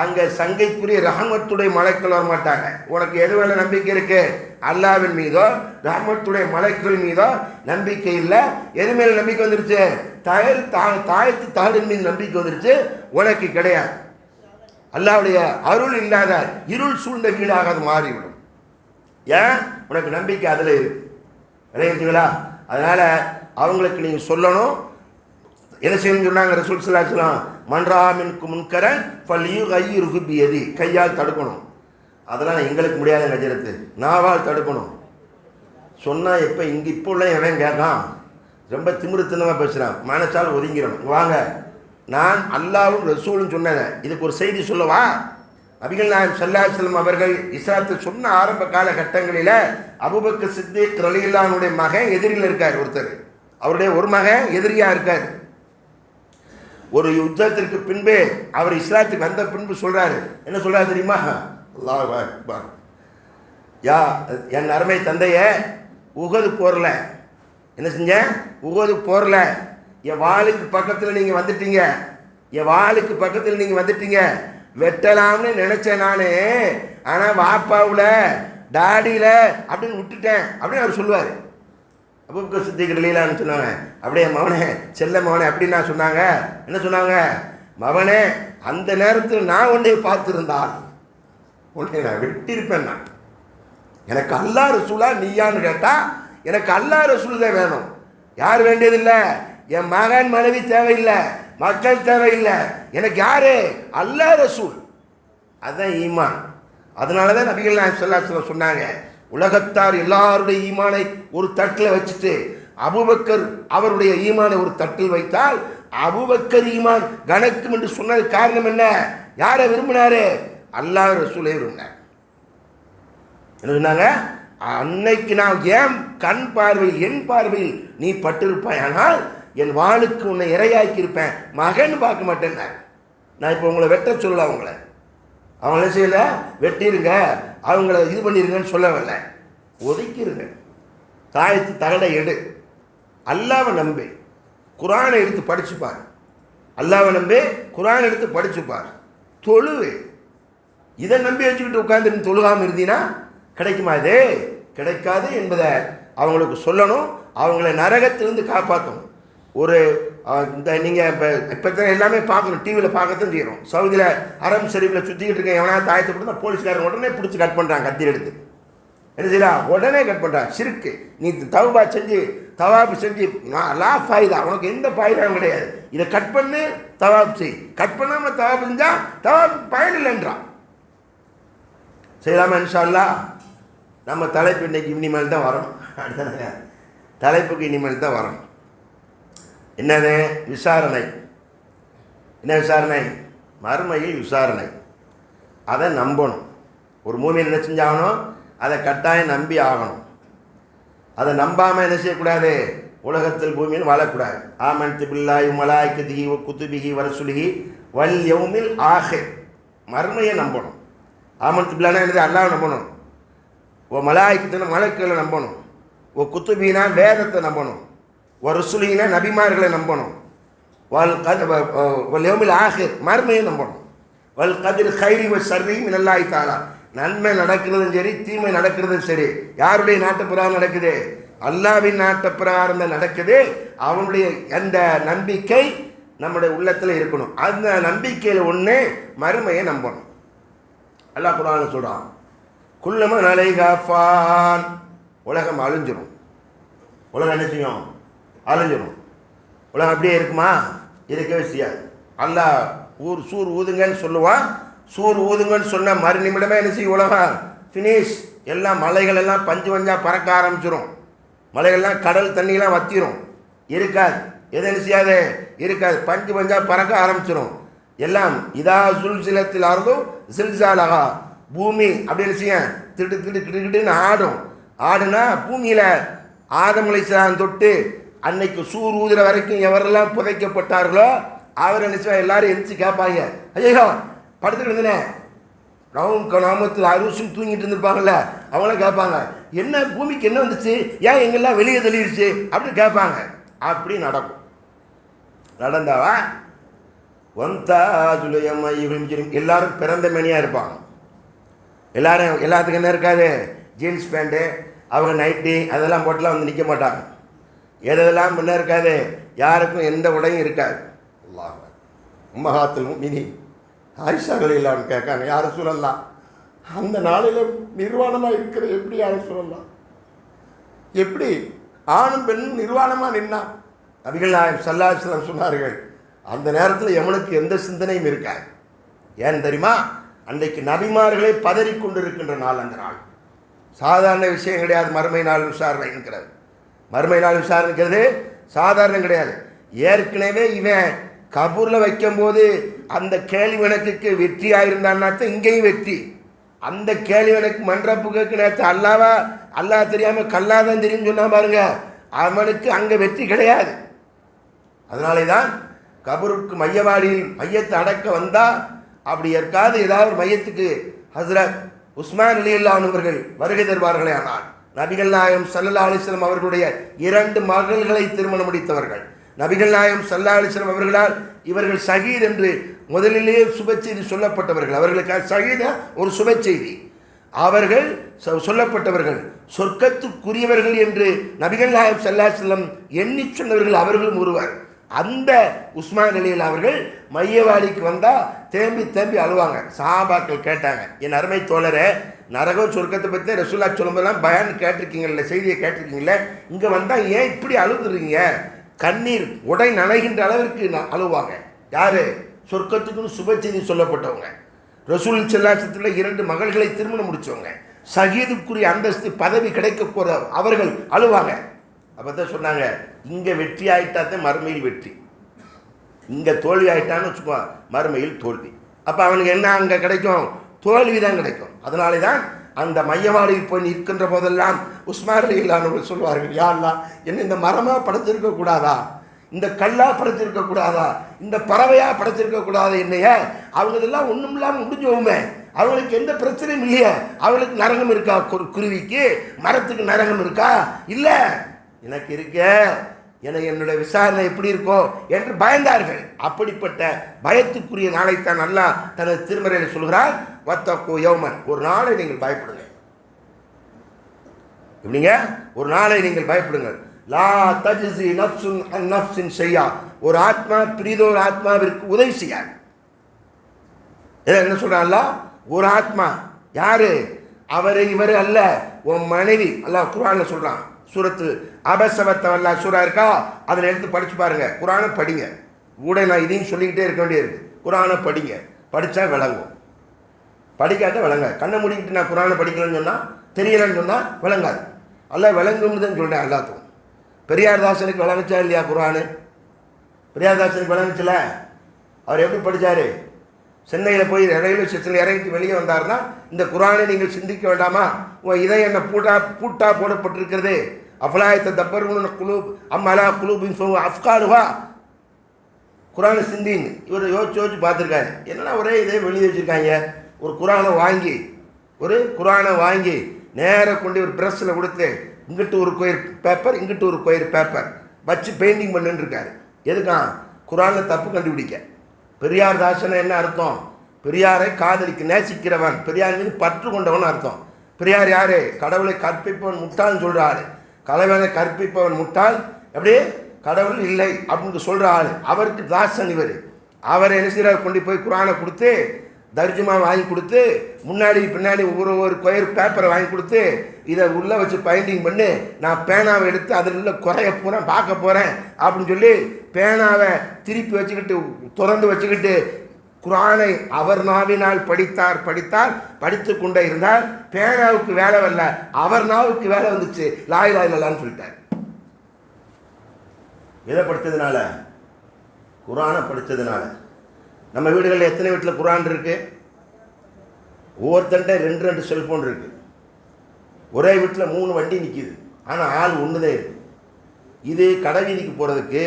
அங்கே சங்கைக்குரிய ரஹமத்துடைய மலைக்கள் வர மாட்டாங்க. உனக்கு எது மேலே நம்பிக்கை இருக்கு? அல்லாவின் மீதோ ரஹமத்துடைய மலைக்கள் மீதோ நம்பிக்கை இல்லை. எது மேலே நம்பிக்கை வந்துருச்சு? தாயத்து தகடின் மீது நம்பிக்கை வந்துருச்சு, உனக்கு கிடையாது. அல்லாவுடைய அருள் இல்லாத இருள் சூழ்ந்த வீடாக அது மாறிவிடும். ஏன்? உனக்கு நம்பிக்கை அதில் இருக்கு. விளையாடுங்களா? அதனால் அவங்களுக்கு நீங்கள் சொல்லணும். என்ன செய்யணும்னு சொன்னாங்க ரசூல் ஸல்லல்லாஹு அலைஹி வஸல்லம், மன்ராமின்கு முன்கரன் ஃபல்யுகையிர்ஹு பியதி, கையால் தடுக்கணும். அதெல்லாம் எங்களுக்கு முடியாத கஜரத்து, நாவால் தடுக்கணும். சொன்னால் எப்போ இங்கே இப்போ உள்ள எவன் கேட்கான், ரொம்ப திமிருத்தனமாக பேசுகிறான், மனசால் ஒதுங்கிறோம். வாங்க, நான் அல்லாஹ்வும் ரசூலும் சொன்னேன், இதுக்கு ஒரு செய்தி சொல்லவா? நபிகள் நாயகம் ஸல்லல்லாஹு அலைஹி வஸல்லம் அவர்கள் இஸ்லாத்தை சொன்ன ஆரம்ப காலகட்டங்களில் அபூபக்கர் சித்திக் ரலியல்லாஹு அன்ஹுடைய மகன் எதிரியில் இருக்கார். ஒருத்தர், அவருடைய ஒரு மகன் எதிரியாக இருக்கார். ஒரு யுத்தத்திற்கு பின்பு அவர் இஸ்லாத்துக்கு வந்த பின்பு சொல்கிறாரு, என்ன சொல்கிறார் தெரியுமா? அல்லாஹ் அக்பர், யா என் அருமை தந்தைய, உஹது போரில் என்ன செஞ்சேன்? உஹது போரில் என் வாளுக்கு பக்கத்தில் நீங்கள் வந்துட்டீங்க, என் வாளுக்கு பக்கத்தில் நீங்கள் வந்துட்டீங்க, வெட்டலாம்னு நினச்சேன் நான், ஆனால் வாப்பாவில் டாடியில் அப்படின்னு விட்டுட்டேன் அப்படின்னு அவர் சொல்லுவார். அபூபக்கர் சித்திக் ரலியல்லாஹு சொன்னாங்க, அப்படியே மவனே, செல்ல மவனே அப்படின்னு நான் சொன்னாங்க. என்ன சொன்னாங்க? மவனே, அந்த நேரத்தில் நான் உன்னை பார்த்துருந்தால் உன்னை நான் வெட்டியிருப்பேன். நான் எனக்கு அல்லாஹ் ரசூலா நீயான்னு கேட்டால் எனக்கு அல்லாஹ் ரசூல் தான் வேணும். யார் வேண்டியதில்லை, என் மகன் மனைவி தேவையில்லை, மக்கள் தேவையில்லை, எனக்கு யாரு? அல்லாஹ் ரசூல். அதுதான் ஈமான். அதனால தான் நபிகள் நாயகம் ஸல்லல்லாஹு அலைஹி வஸல்லம் சொன்னாங்க, உலகத்தார் எல்லாருடைய ஈமானை ஒரு தட்டில் வச்சுட்டு அபூபக்கர் அவருடைய ஈமானை ஒரு தட்டில் வைத்தால் அபூபக்கர் ஈமான் கணக்கும் என்று சொன்னது காரணம் என்ன? யாரை விரும்பினாரு? அல்லாஹ் ரசூலை விரும்பினார். என்ன சொன்னாங்க? அன்னைக்கு நான் ஏன் கண் பார்வையில், என் பார்வையில் நீ பட்டிருப்பாய், ஆனால் என் வாளுக்கு உன்னை இரையாக்கி இருப்பேன், மகன் பார்க்க மாட்டேன். நான் இப்போ உங்களை வெட்ட சொல்லல, அவங்கள செய்யல வெட்டிருங்க, அவங்கள இது பண்ணிருங்கன்னு சொல்லவில்லை, ஒதுக்கிருங்க. தாயத்து தகடை எடு, அல்லாவை நம்பி குரானை எடுத்து படிச்சுப்பார், அல்லாவை நம்பி குரானை எடுத்து படிச்சுப்பார், தொழுவு. இதை நம்பி வச்சுக்கிட்டு உட்கார்ந்து தொழுகாமல் இருந்தீங்கன்னா கிடைக்குமா? இது கிடைக்காது என்பதை அவங்களுக்கு சொல்லணும், அவங்கள நரகத்திலிருந்து காப்பாற்றணும். ஒரு இந்த நீங்கள் இப்போ எல்லாமே பார்க்கணும், டிவியில் பார்க்கத்தான் செய்யணும். சவுதியில் அரம் ஷரீஃபில் சுற்றிக்கிட்டு இருக்கேன், எவனா தாயத்தை கொடுத்தா போலீஸ்காரன் உடனே பிடிச்சி கட் பண்ணுறாங்க, கத்தி எடுத்து. என்ன செய்யலாம்? உடனே கட் பண்ணுறான். சிறுக்கு, நீ தௌபா செஞ்சு தவாப்பு செஞ்சு லா ஃபாயிதா, உனக்கு எந்த ஃபாயிதாவும் கிடையாது, இதை கட் பண்ணு தவாப்பு செய், கட் பண்ணாமல் தவாப்பு செஞ்சால் தவாப்பு பயன் இல்லைன்றான். செய்யலாமா? இன்ஷா அல்லாஹ். நம்ம தலைப்பு இன்னைக்கு இனிமேல் தான் வரணும், அடுத்த தலைப்புக்கு இனிமேல் தான் வரணும். என்னது? விசாரணை. என்ன விசாரணை? மறுமையில் விசாரணை. அதை நம்பணும். ஒரு மூமின் என்ன செஞ்சாகணும்? அதை கட்டாயம் நம்பி ஆகணும். அதை நம்பாமல் என்ன செய்யக்கூடாது? உலகத்தில் பூமியில் வாழக்கூடாது. ஆமன்து பில்லாஹி மலாயிகத்திஹி வ குதுபிஹி வ ரசூலிஹி வல் யௌமில் ஆஹிர். மறுமையை நம்பணும். ஆமன்து பில்லாஹ்னா என்னது? அல்லாஹ்வை நம்பணும். ஓ மலாயிகத்தின மலக்குகளை நம்பணும். ஓ குத்துபினா வேதத்தை நம்பணும். ஒரு ரசூலினா நபிமார்களை நம்பணும். வல் யௌமில் ஆஹிர் மறுமையை நம்பணும். வல் கதிர் கைரி வ ஷர்ரி மினல்லாஹி தஆலா. நன்மை நடக்கிறதும் சரி, தீமை நடக்கிறதும் சரி, யாருடைய நாட்டு பிரகாரம் நடக்குது? அல்லாஹ்வின் நாட்டு பிரகாரம் தான் நடக்குது. அவனுடைய அந்த நம்பிக்கை நம்முடைய உள்ளத்தில் இருக்கணும். அந்த நம்பிக்கையில் ஒன்று மறுமையை நம்பணும். அல்லாஹ் குர்ஆனில் சொல்கிறான், குல்லமன் அலைஹா ஃபான். உலகம் அழிஞ்சிடும். உலகம் என்ன செய்யும்? அழிஞ்சிடும். உலகம் அப்படியே இருக்குமா? இருக்கவே செய்யாது. அல்லாஹ் சூர் ஊதுங்கன்னு சொல்லுவான். சூர் ஊதுங்கன்னு சொன்ன மறு நிமிடமே என்ன செய்யும்? உலகம் ஃபினிஷ். எல்லாம் மலைகள் எல்லாம் பஞ்சு பஞ்சாக பறக்க ஆரம்பிச்சிடும். மலைகள்லாம் கடல் தண்ணியெலாம் வத்திரும். இருக்காது. எது என்ன செய்யாது? இருக்காது. பஞ்சு பஞ்சாக பறக்க ஆரம்பிச்சிடும். எல்லாம் இதா சுல்சிலத்தில் ஆறுதும் சில்சாலகா. பூமி அப்படின்னு செய்ய திட்டு திட்டு கிட்டுன்னு ஆடும். ஆடுனா பூமியில் ஆதம் அலைஹிஸ்ஸலாம் தொட்டு அன்னைக்கு சூர் ஊதுற வரைக்கும் எவரெல்லாம் புதைக்கப்பட்டார்களோ அவர் நினைச்சா எல்லாரும் எந்திரிச்சு கேட்பாங்க, ஐயோ படுத்துட்டு இருந்தேன் நாமத்தில் அருசும் தூங்கிட்டு இருந்திருப்பாங்கல்ல, அவங்களாம் கேட்பாங்க, என்ன பூமிக்கு என்ன வந்துச்சு, ஏன் எங்கெல்லாம் வெளியே தள்ளிடுச்சு அப்படின்னு கேட்பாங்க. அப்படி நடக்கும். நடந்தாவா எல்லாரும் பிறந்த மேனியாக இருப்பாங்க. எல்லாத்துக்கும் என்ன இருக்காது? ஜீன்ஸ் பேண்ட்டு, அவங்க நைட்டி அதெல்லாம் போட்டுலாம் வந்து நிற்க மாட்டாங்க. எதெல்லாம் முன்னே இருக்காது? யாருக்கும் எந்த உடையும் இருக்காது. அல்லாஹ் உம்மஹாத்துல் முஃமினீன் ஆயிஷா ரலியல்லாஹு அன்ஹா கேட்காங்க, யார சொல்லலாம் அந்த நாளில் நிர்வாணமாக இருக்கிற எப்படி யார சொல்லலாம்? எப்படி ஆணும் பெண்ணும் நிர்வாணமாக நின்னா? நபிகள் நாயகம் ஸல்லல்லாஹு அலைஹி வஸல்லம் சொன்னார்கள், அந்த நேரத்தில் எவனுக்கு எந்த சிந்தனையும் இருக்காது. ஏன் தெரியுமா? அன்றைக்கு நபிமார்களே பதறிக்கொண்டிருக்கின்ற நாள் அந்த நாள். சாதாரண விஷயம் கிடையாது. மறுமை நாள் விசாரணைங்கிறது, மறுமை நாள் விசாரணைங்கிறது சாதாரணம் கிடையாது. ஏற்கனவே இவன் கபூரில் வைக்கும்போது அந்த கேள்வி கணக்குக்கு வெற்றியாக இருந்தான்னாத்தான் இங்கேயும் வெற்றி. அந்த கேள்வி கணக்கு மன்றப்புக்கு நேற்று அல்லாவா அல்லாஹ் தெரியாமல் கல்லாதான் தெரியும் சொன்னா பாருங்க, அவனுக்கு அங்கே வெற்றி கிடையாது. அதனாலே தான் கபருக்கு மையவாடியில் மையத்தை அடக்க வந்தால் அப்படி இருக்காது. ஏதாவது ஒரு மையத்துக்கு ஹஸ்ரத் உஸ்மான் ரலியல்லாஹு அவர்கள் வருகை தருவார்களே, ஆனால் நபிகள் நாயகம் ஸல்லல்லாஹு அலைஹி வஸல்லம் அவர்களுடைய 2 மகள்களை திருமணம் முடித்தவர்கள். நபிகள் நாயகம் ஸல்லல்லாஹு அலைஹி வஸல்லம் அவர்களால் இவர்கள் ஷஹீத் என்று முதலிலேயே சுப செய்தி சொல்லப்பட்டவர்கள். அவர்களுக்கு ஷஹீத ஒரு சுப செய்தி. அவர்கள் சொல்லப்பட்டவர்கள், சொர்க்கத்துக்குரியவர்கள் என்று நபிகள் நாயகம் ஸல்லல்லாஹு அலைஹி வஸல்லம் எண்ணி சொன்னவர்கள் அவர்களும் ஒருவர். அந்த உஸ்மான் ரலியல்லாஹு அவர்கள் மையவாடிக்கு வந்தால் தேம்பி தேம்பி அழுவாங்க. சஹாபாக்கள் கேட்டாங்க, என் அருமை தோழரே, நரகம் சொர்க்கத்தை பற்றி ரசூலுல்லாஹ் சொல்லும்போதெல்லாம் பயான் கேட்டிருக்கீங்கல்ல, செய்தியை கேட்டிருக்கீங்களே, இங்கே வந்தால் ஏன் இப்படி அழுதுறீங்க? கண்ணீர் உடை நனைகின்ற அளவிற்கு அழுவாங்க. யார்? சொர்க்கத்துக்குன்னு சுப செய்தி சொல்லப்பட்டவங்க, ரசூல் ஸல்லல்லாஹு அலைஹி வஸல்லம் 2 மகள்களை திருமணம் முடித்தவங்க, ஷஹீதுக்குரிய அந்தஸ்து பதவி கிடைக்க போகிற அவர்கள் அழுவாங்க. அப்போ தான் சொன்னாங்க, இங்கே வெற்றி ஆகிட்டாத்தான் மறுமையில் வெற்றி, இங்கே தோல்வி ஆகிட்டான்னு வச்சுக்கோ மறுமையில் தோல்வி. அப்போ அவனுக்கு என்ன அங்கே கிடைக்கும்? தோல்வி தான் கிடைக்கும். அதனாலே தான் அந்த மையவாடியில் போய் நிற்கின்ற போதெல்லாம் உஸ்மான் ரலியல்லாஹு சொல்வார்கள், யா அல்லாஹ், என்ன இந்த மரமாக படைத்திருக்க கூடாதா, இந்த கல்லாக படைத்திருக்க கூடாதா, இந்த பறவையாக படைத்திருக்க கூடாது என்னைய? அவங்க இதெல்லாம் ஒன்றும் இல்லாமல் முடிஞ்சோமே, அவங்களுக்கு எந்த பிரச்சனையும் இல்லையே. அவங்களுக்கு நரகம் இருக்கா? குருவிக்கு மரத்துக்கு நரகம் இருக்கா? இல்லை, எனக்கு இருக்க, என்னுடைய விசாரணை எப்படி இருக்கோ என்று பயந்தார்கள். அப்படிப்பட்ட பயத்துக்குரிய நாளைத்தான் அல்லாஹ் தனது திருமறையில் சொல்கிறார், வத்தகு யௌமன், ஒரு நாளை நீங்கள் பயப்படுங்க. எப்படிங்க? ஒரு நாளை நீங்கள் பயப்படுங்கள். லா தஜ்ஸி நஃப்ஸுன் அன் நஃப்ஸின் ஷைஆ, ஒரு ஆத்மா பிரிதொரு ஆத்மாவிற்கு உதவி செய்யாது. என்ன சொல்றான்? ஒரு ஆத்மா யாரு? அவரு இவரு அல்ல, உன் மனைவி. அல்லாஹ் குர்ஆன்ல சொல்றான், சூரத்து அபஸவத்தவல்லா சூரா இருக்கா, அதில் எடுத்து படித்து பாருங்கள். குர்ஆனை படிங்க. கூட நான் இதையும் சொல்லிக்கிட்டே இருக்க வேண்டியிருக்கு. குர்ஆனை படிங்க, படித்தா விளங்கும். படிக்காட்ட விளங்க. கண்ணை முடிக்கிட்டு நான் குர்ஆனை படிக்கலன்னு சொன்னால், தெரியலன்னு சொன்னால் விளங்காது. அல்ல விளங்கும்னு தான் சொல்கிறேன். எல்லாத்துக்கும் பெரியார்தாசனுக்கு விளங்குச்சா இல்லையா குர்ஆனு? பெரியார்தாசனுக்கு விளங்குச்சுல. அவர் எப்படி படித்தார்? சென்னையில் போய் ரயில்வே ஸ்டேஷனில் இறங்கிட்டு வெளியே வந்தார்னா, இந்த குர்ஆனை நீங்கள் சிந்திக்க வேண்டாமா? இதை என்ன பூட்டா போடப்பட்டிருக்கிறது. அஃபலாயத்த தப்பர்னு குலூப் அம்மலா குலூபின் அஃப்காலுவா, குர்ஆனை சிந்தின்னு இவர் யோசிச்சு பார்த்துருக்காரு. என்னன்னா ஒரே இதே வெளியே வச்சுருக்காங்க. ஒரு குர்ஆனை வாங்கி நேராக கொண்டு ஒரு ப்ரெஸ்ஸில் கொடுத்து, இங்கிட்டு ஒரு கொயர் பேப்பர், இங்கிட்டு ஒரு கொயர் பேப்பர் வச்சு பெயிண்டிங் பண்ணுன்னு இருக்காரு. எதுக்கா? குர்ஆனை தப்பு கண்டுபிடிக்க. பெரியார் தாசனை என்ன அர்த்தம்? பெரியாரை காதலிக்க நேசிக்கிறவன், பெரியார் மீது பற்று கொண்டவன் அர்த்தம். பெரியார் யாரு? கடவுளை கற்பிப்பவன் முட்டாள்னு சொல்கிற ஆள். கடவுளை கற்பிப்பவன் முட்டாள், எப்படி கடவுள் இல்லை அப்படின்னு சொல்கிற ஆள். அவருக்கு தாசன் இவர். அவரை என்ன செய்கிறார்? கொண்டு போய் குர்ஆனை கொடுத்து, தர்ஜுமா வாங்கி கொடுத்து, முன்னாடி பின்னாடி ஒரு கொயர் பேப்பரை வாங்கி கொடுத்து, இதை உள்ளே வச்சு பெயிண்டிங் பண்ணி, நான் பேனாவை எடுத்து அதில் உள்ள குறைய போகிறேன், பார்க்க போகிறேன் அப்படின்னு சொல்லி பேனாவை திருப்பி வச்சுக்கிட்டு திறந்து வச்சுக்கிட்டு குர்ஆனை அவர் நாவினால் படித்து கொண்டே இருந்தால், பேனாவுக்கு வேலை வரல, அவர் நாவுக்கு வேலை வந்துச்சு. லா இலாஹ இல்லல்லாஹ்னு சொல்லிட்டார். எதை படித்ததுனால? குர்ஆனை படித்ததுனால. நம்ம வீடுகளில் எத்தனை வீட்டில் குர்ஆன் இருக்குது? ஒவ்வொருத்தன்ட்ட 2 செல்ஃபோன் இருக்குது. ஒரே வீட்டில் 3 வண்டி நிற்கிது, ஆனால் ஆள் ஒன்று தான் இருக்குது. இது கடை வீதிக்கு போகிறதுக்கு,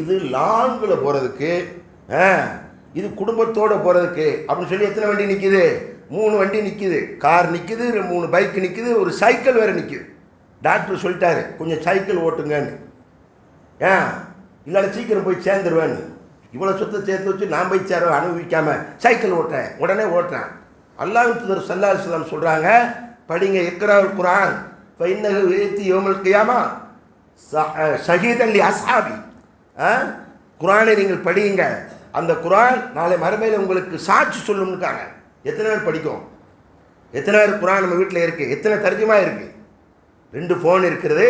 இது லாங்கில் போகிறதுக்கு, இது குடும்பத்தோடு போகிறதுக்கு அப்படின்னு சொல்லி எத்தனை வண்டி நிற்கிது? 3 வண்டி நிற்கிது. கார் நிற்கிது, 3 பைக் நிற்கிது, ஒரு சைக்கிள் வேறு நிற்கிது. டாக்டர் சொல்லிட்டாரு, கொஞ்சம் சைக்கிள் ஓட்டுங்கன்னு. இல்லாத சீக்கிரம் போய் சேர்ந்துருவேன்னு. இவ்வளோ சொத்தை சேர்த்து வச்சு நான் போய் சேர அனுபவிக்காமல் சைக்கிள் ஓட்டுறேன், உடனே ஓட்டுறேன். அல்லாஹ்வின் தூதர் ஸல்லல்லாஹு அலைஹி வஸல்லம் சொல்கிறாங்க, படிங்க, இக்ராஉல் குர்ஆன் ஃபஇன்னஹு யஅதி யௌமல் கியாமா ஷஹீதன் லி அஸ்ஹாபி. குர்ஆனை நீங்கள் படியுங்க, அந்த குர்ஆன் நாளை மறுமையில் உங்களுக்கு சாட்சி சொல்லும்னுக்காங்க. எத்தனை பேர் படிக்கும்? எத்தனை பேர் குர்ஆன் நம்ம வீட்டில் இருக்குது? எத்தனை தர்ஜுமா இருக்குது? 2 ஃபோன் இருக்கிறது,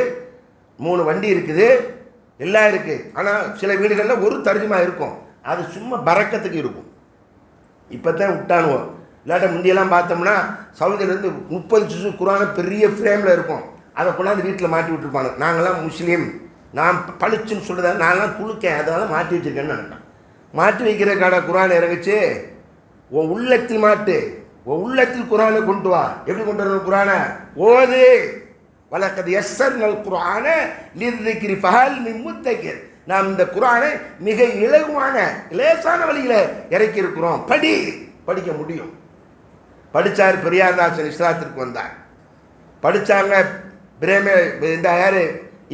3 வண்டி இருக்குது, எல்லாம் இருக்குது. ஆனால் சில வீடுகளில் ஒரு தர்ஜுமா இருக்கும், அது சும்மா பறக்கத்துக்கு இருக்கும். இப்போ தான் விட்டானுவோம். இல்லாட்ட முந்தியெல்லாம் பார்த்தோம்னா சவுதியிலேருந்து 30 ஜுசு குரானை பெரிய ஃப்ரேமில் இருக்கும், அதை கொண்டாந்து வீட்டில் மாட்டி விட்டுருப்பாங்க. நாங்கள்லாம் முஸ்லீம், நான் பளிச்சுன்னு சொல்கிறத நான்லாம் துளுக்கேன், அதெல்லாம் மாட்டி வச்சுருக்கேன்னு நினைப்பேன். மாட்டி வைக்கிற கடை குரான் இறங்குச்சு, உன் உள்ளத்தில் மாட்டு, உன் உள்ளத்தில் குரானை கொண்டு வா. எப்படி கொண்டு வரணும் குரானை? ஓது. வலக்கது யஸ்ஸர்னல் குர்ஆன லிذிக்ரி ஃபஹல் மின் முத்தகிர். நாம் இந்த குர்ஆனை மிக இலகுவான லேசான வழியில் இறக்கி இருக்கிறோம். படிக்க முடியும். படித்தார் பெரியார்தாசன், இஸ்லாத்திற்கு வந்தார். படித்தாங்க பிரேம, இந்த யார்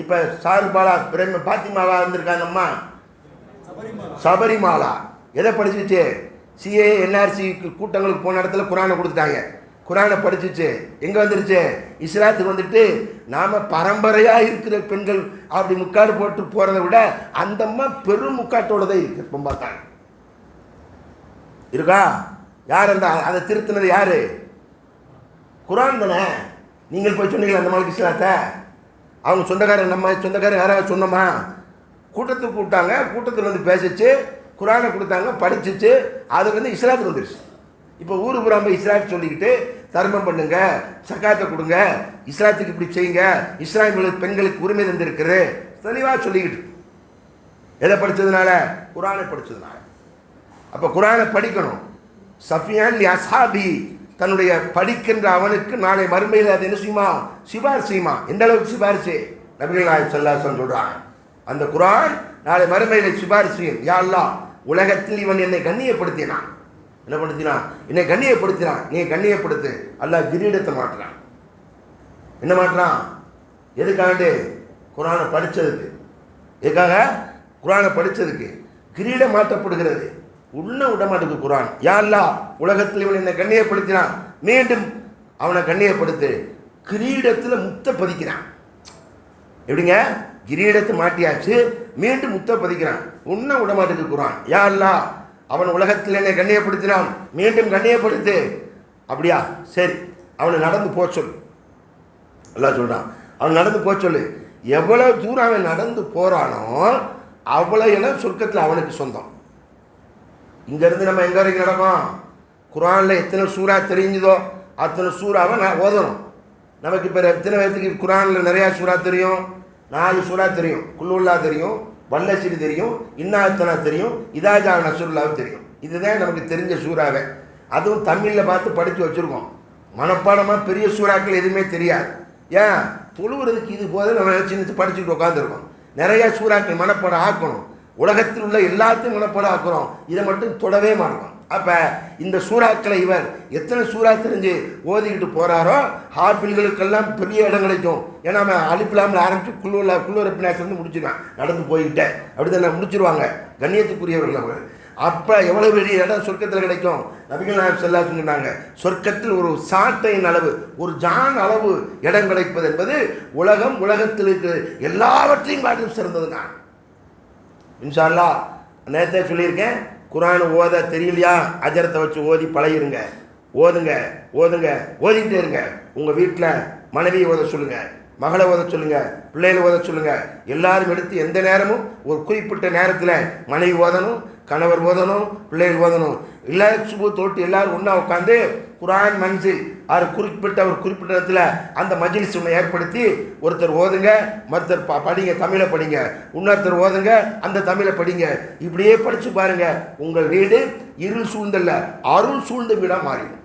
இப்போ சாருபாலா பிரேம பாத்திமாவா இருந்திருக்காங்க அம்மா, சபரிமாலா. எதை படிச்சுச்சு? சிஏ என்ஆர்சி கூட்டங்களுக்கு போன இடத்துல குரானை கொடுத்துட்டாங்க. குரானை படிச்சுச்சு, எங்கே வந்துருச்சு? இஸ்லாத்துக்கு வந்துட்டு நாம் பரம்பரையாக இருக்கிற பெண்கள் அப்படி முக்காடு போட்டு போகிறத விட அந்தம்மா பெரும் முக்காட்டோட தான் இருக்கு. இப்போ பார்த்தாங்க இருக்கா? யார் அந்த அதை திருத்தினது? யார்? குரான் தானே. நீங்கள் போய் சொன்னீங்களா அந்த மாதிரி இஸ்லாத்தை? அவங்க சொந்தக்காரர், நம்ம சொந்தக்காரர் யாராவது சொன்னோமா? கூட்டத்துக்கு கூப்பிட்டாங்க, கூட்டத்தில் வந்து பேசிச்சு, குரானை கொடுத்தாங்க, படிச்சிச்சு, அது வந்து இஸ்லாத்துக்கு வந்துருச்சு. இப்போ ஊரு புறாம இஸ்லாத்து சொல்லிக்கிட்டு தர்மம் பண்ணுங்க, சக்காத்தை கொடுங்க, இஸ்லாத்துக்கு இப்படி செய்யுங்க, இஸ்லாமிய பெண்களுக்கு உரிமை தந்திருக்குது தெளிவாக சொல்லிக்கிட்டு. எதை படித்ததுனால? குரானை படித்ததுனால. அப்போ குரானை படிக்கணும். சஃபியான் அஸ்ஹாபி, தன்னுடைய படிக்கின்ற அவனுக்கு நாளை மறுமையில் அது என்ன செய்யுமா? சிபாரிசு செய்யுமா. எந்த அளவுக்கு சிபாரிசு? நபிகள் நாயகம் ஸல்லல்லாஹு அலைஹி வஸல்லம் சொல்றாங்க, அந்த குரான் நாளை மறுமையில் சிபாரிசு செய்யும். யா அல்லாஹ், உலகத்தில் இவன் என்னை கண்ணியப்படுத்தினான். என்ன படுத்தினான்? என்னை கண்ணியப்படுத்தினான். நீ கண்ணியப்படுத்து. அல்லாஹ் கிரீடத்தை மாட்டுறான். என்ன மாட்டுறான்? எதுக்காக? குரானை படித்ததுக்கு. எதுக்காக? குரானை படித்ததுக்கு கிரீடம் மாற்றப்படுகிறது. உள்ள விடமாட்டுக்கு குரான். யா அல்லாஹ், உலகத்தில் இவன் என்னை கண்ணியப்படுத்தினான், மீண்டும் அவனை கண்ணியப்படுத்து. கிரீடத்தில் முத்த பதிக்கிறான். எப்படிங்க? கிரீடத்தை மாட்டியாச்சு, மீண்டும் முத்த பதிக்கிறான். உன்ன விடமாட்டுக்கு குரான். யா அல்லாஹ், அவன் உலகத்தில் என்னை கண்ணியப்படுத்தினான், மீண்டும் கண்ணியப்படுத்து. அப்படியா? சரி, அவனை நடந்து போக சொல்லு. எல்லாம் சொல்கிறான், அவன் நடந்து போக சொல்லு. எவ்வளோ தூரம் அவன் நடந்து போகிறானோ அவ்வளோ இடம் சொர்க்கத்தில் அவனுக்கு சொந்தம். இங்கேருந்து நம்ம எங்கே வரைக்கும் நடக்கும்? குரானில் எத்தனை சூறா தெரிஞ்சுதோ அத்தனை சூறாவை நான் ஓதணும். நமக்கு இப்போ எத்தனை பேர்த்துக்கு குரானில் நிறையா சூறா தெரியும்? 4 சூறா தெரியும். குல்லுல்லா தெரியும், வல்லசிரி தெரியும், இன்னாத்தனா தெரியும், இதாஜா நசுருல்லாவும் தெரியும். இதுதான் நமக்கு தெரிஞ்ச சூறாவை. அதுவும் தமிழில் பார்த்து படித்து வச்சுருக்கோம். மனப்பாடமாக பெரிய சூறாக்கள் எதுவுமே தெரியாது. ஏன்? தொழுவுறதுக்கு இது போது நம்ம சின்ன படிச்சுட்டு உட்காந்துருக்கோம். நிறையா சூறாக்கள் மனப்பாடம் ஆக்கணும். உலகத்தில் உள்ள எல்லாத்தையும் மனப்பாடம் ஆக்குறோம், இதை மட்டும் தொடவே மாட்டோம். அப்போ இந்த சூறாக்களை இவர் எத்தனை சூறா தெரிஞ்சு ஓதிக்கிட்டு போகிறாரோ ஹாஃபில்களுக்கெல்லாம் பெரிய இடம் கிடைக்கும். ஏன்னா அவன் அலிப்லாமில் ஆரம்பித்து குள்ளுரப்பினாசிலிருந்து முடிச்சிருவான். நடந்து போய்கிட்டேன் அப்படி தான் முடிச்சிருவாங்க. கண்ணியத்துக்குரியவர்கள் அவங்க. அப்போ எவ்வளோ பெரிய இடம் சொர்க்கத்தில் கிடைக்கும்? நபிகள் நாயகம் ஸல்லல்லாஹு அலைஹி வஸல்லம் சொன்னாங்க, சொர்க்கத்தில் ஒரு சாட்டையின் அளவு, ஒரு ஜான் அளவு இடம் கிடைப்பது என்பது உலகத்தில் இருக்கிற எல்லாவற்றையும் காட்டிலும் சிறந்தது. நான் இன்ஷா அல்லாஹ் நேரத்தை சொல்லியிருக்கேன், குரான் ஓத தெரியலையா அஜரத்தை வச்சு ஓதி பழகிருங்க. ஓதிக்கிட்டே இருங்க. உங்கள் வீட்டில் மனைவியை ஓத சொல்லுங்கள், மகளை ஓத சொல்லுங்கள், பிள்ளைகளை ஓத சொல்லுங்கள். எல்லாரும் எடுத்து எந்த நேரமும் ஒரு குறிப்பிட்ட நேரத்தில் மனைவி ஓதணும், கணவர் ஓதணும், பிள்ளைகள் ஓதணும். எல்லாரும் சுபு தோட்டு எல்லாரும் ஒன்றா உட்காந்து குரான் மன்சில் ஒரு குறிப்பிட்ட இடத்துல அந்த மஜ்லிஸ் ஒன்று ஏற்படுத்தி ஒருத்தர் ஓதுங்க, மறுத்தர் படிங்க, தமிழை படிங்க, இன்னொருத்தர் ஓதுங்க, அந்த தமிழை படிங்க. இப்படியே படித்து பாருங்க, உங்கள் வீடு இருள் சூழ்ந்தல்ல அருள் சூழ்ந்த வீடாக மாறிடும்.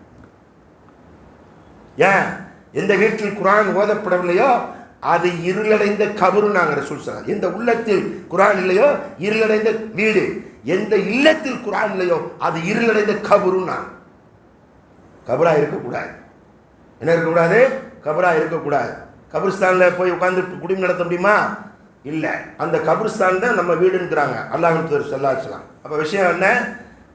ஏன்? எந்த வீட்டில் குரான் ஓதப்படவில்லையோ அது இருளடைந்த கபரு. நாங்கள் ரசூல் ஸல்லல்லாஹு, எந்த உள்ளத்தில் குரான் இல்லையோ இருளடைந்த வீடு, எந்த இல்லத்தில் குரான் இல்லையோ அது இருளடைந்த கபரு. நான் கபரா இருக்கக்கூடாது. என்ன இருக்கக்கூடாது? கபரா இருக்கக்கூடாது. கபிரிஸ்தானில் போய் உட்காந்து குடிமை நடத்த முடியுமா? இல்லை. அந்த கபிரிஸ்தான் தான் நம்ம வீடுங்கிறாங்க அல்லாஹ்வின் தூதர் ஸல்லல்லாஹு அலைஹி வஸல்லம். அப்போ விஷயம் என்ன?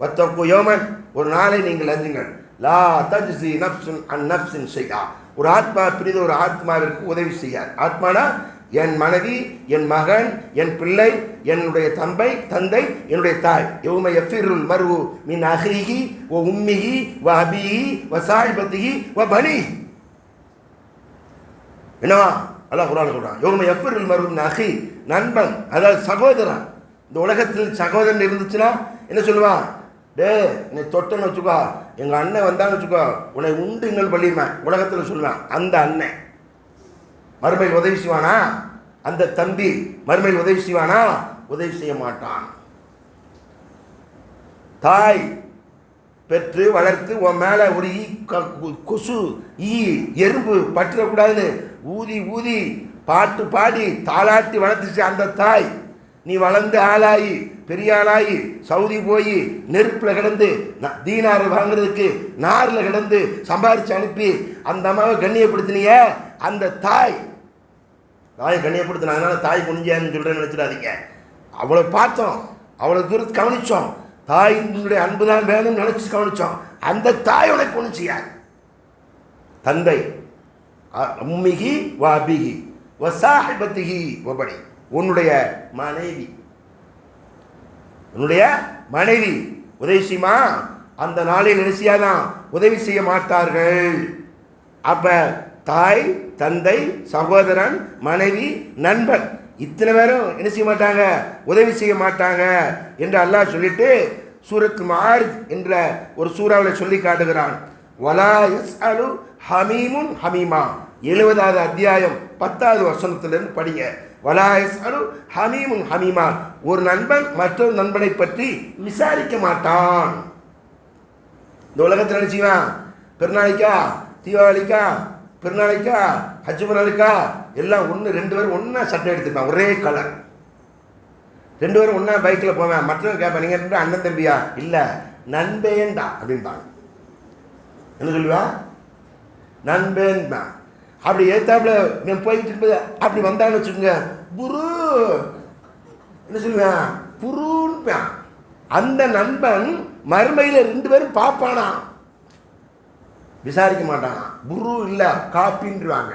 வத்தகு யௌமன், ஒரு நாளை நீங்கள் அஞ்சுங்கள். லா தஜ்ஸி நஃப்ஸுன் அன் நஃப்ஸின் ஷைஆ, ஒரு ஆத்மா பிரித ஒரு ஆத்மாவிற்கு உதவி செய்யாது. ஆத்மானா என் மனைவி, என் மகன், என் பிள்ளை, என்னுடைய தந்தை, என்னுடைய தாய். யௌம யஃபிருல் மர்உ மின் அஹீஹி வ உம்மிஹி வ அபீஹி வ ஸாஹிபத்திஹி வ பனீஹி. என்னவா அல்லாஹ் குர்ஆன்ல சொல்றான், யௌம யஃபிருல் மர்உ மின் அஹீ, நண்பன், அதாவது சகோதரன். இந்த உலகத்தில் சகோதரன் இருந்துச்சுன்னா என்ன சொல்லுவான்? டே நீ தொட்டன்னு வச்சுக்கோ, எங்கள் அண்ணன் வந்தான்னு வச்சுக்கோ, உன்னை உண்டு இன்னும் பள்ளிடுவேன், உலகத்தில் சொல்லுவேன். அந்த அண்ணன் மறுமையில் உதவி செய்வானா? அந்த தம்பி மறுமையில் உதவி செய்வானா? உதவி செய்ய மாட்டான். தாய் பெற்று வளர்த்து உன் மேலே ஒரு கொசு எறும்பு பற்றக்கூடாதுன்னு ஊதி ஊதி பாட்டு பாடி தாளாட்டி வளர்த்துச்சு அந்த தாய். நீ வளர்ந்து ஆளாகி பெரிய ஆளாகி சவுதி போய் நெருப்பில் கிடந்து தீனார் வாங்குறதுக்கு நாரில் கிடந்து சம்பாதிச்சு அனுப்பி அந்த அம்மாவை கண்ணியப்படுத்தினிய அந்த தாய் கண்ணியப்படுத்தின. அதனால தாய் குனிஞ்சான்னு சொல்கிறேன்னு நினச்சிடாதீங்க. அவ்வளோ பார்த்தோம், அவ்வளோ தூரத்து கவனித்தோம். தாயினுடைய அன்பு தான் வேணும்னு நினச்சி கவனித்தோம். அந்த தாயோட குனிச்சியார் தந்தை. உம்மிகி வாபிகி வசாஹிபத்திகி வபடி, உன்னுடைய மனைவி உதவி செய்யுமா? அந்த நாளில் நினைச்சியாதான் உதவி செய்ய மாட்டார்கள். அப்ப தாய், தந்தை, சகோதரன், மனைவி, நண்பன் இத்தனை பேரும் என்ன செய்ய மாட்டாங்க? உதவி செய்ய மாட்டாங்க என்று அல்லாஹ் சொல்லிட்டு சூரத்து மாரிஜ் என்ற ஒரு சூறாவில் சொல்லி காட்டுகிறான். வலா யஸ்அலு ஹமீமுன் ஹமீமா, 70வது அத்தியாயம் 10வது வசனத்திலிருந்து படிங்க. வலா யஸ்அலு ஹமீமுன் ஹமீமா, ஒரு நண்பன் மற்றொரு நண்பனை பற்றி விசாரிக்க மாட்டான். இந்த உலகத்தில் நினைச்சுவான், பெருநாளைக்கா, தீபாவளிக்கா, பெருநாளைக்கா, ஹஜ் பெருநாளைக்கா எல்லாம் ஒன்று 2 பேரும் ஒன்றா சட்டை எடுத்துப்பான், ஒரே கலர். 2 பேரும் ஒன்றா பைக்கில் போவேன். மற்றவங்க கேட்பேன், நீங்கள் 2 அண்ணன் தம்பியா? இல்லை, நண்பேன்டா அப்படின்பாங்க. என்ன சொல்லுவா? நண்பேன் தான். அப்படி ஏத்தாப்புல நான் போய்கிட்டு இருப்பது அப்படி வந்தான்னு வச்சுக்கோங்க, புரு என்ன சொல்லுவேன்? புருன்பான். அந்த நண்பன் மறுமையில் 2 பேரும் பார்ப்பானா, விசாரிக்க மாட்டானா. புரு இல்லை, காப்பின்றாங்க.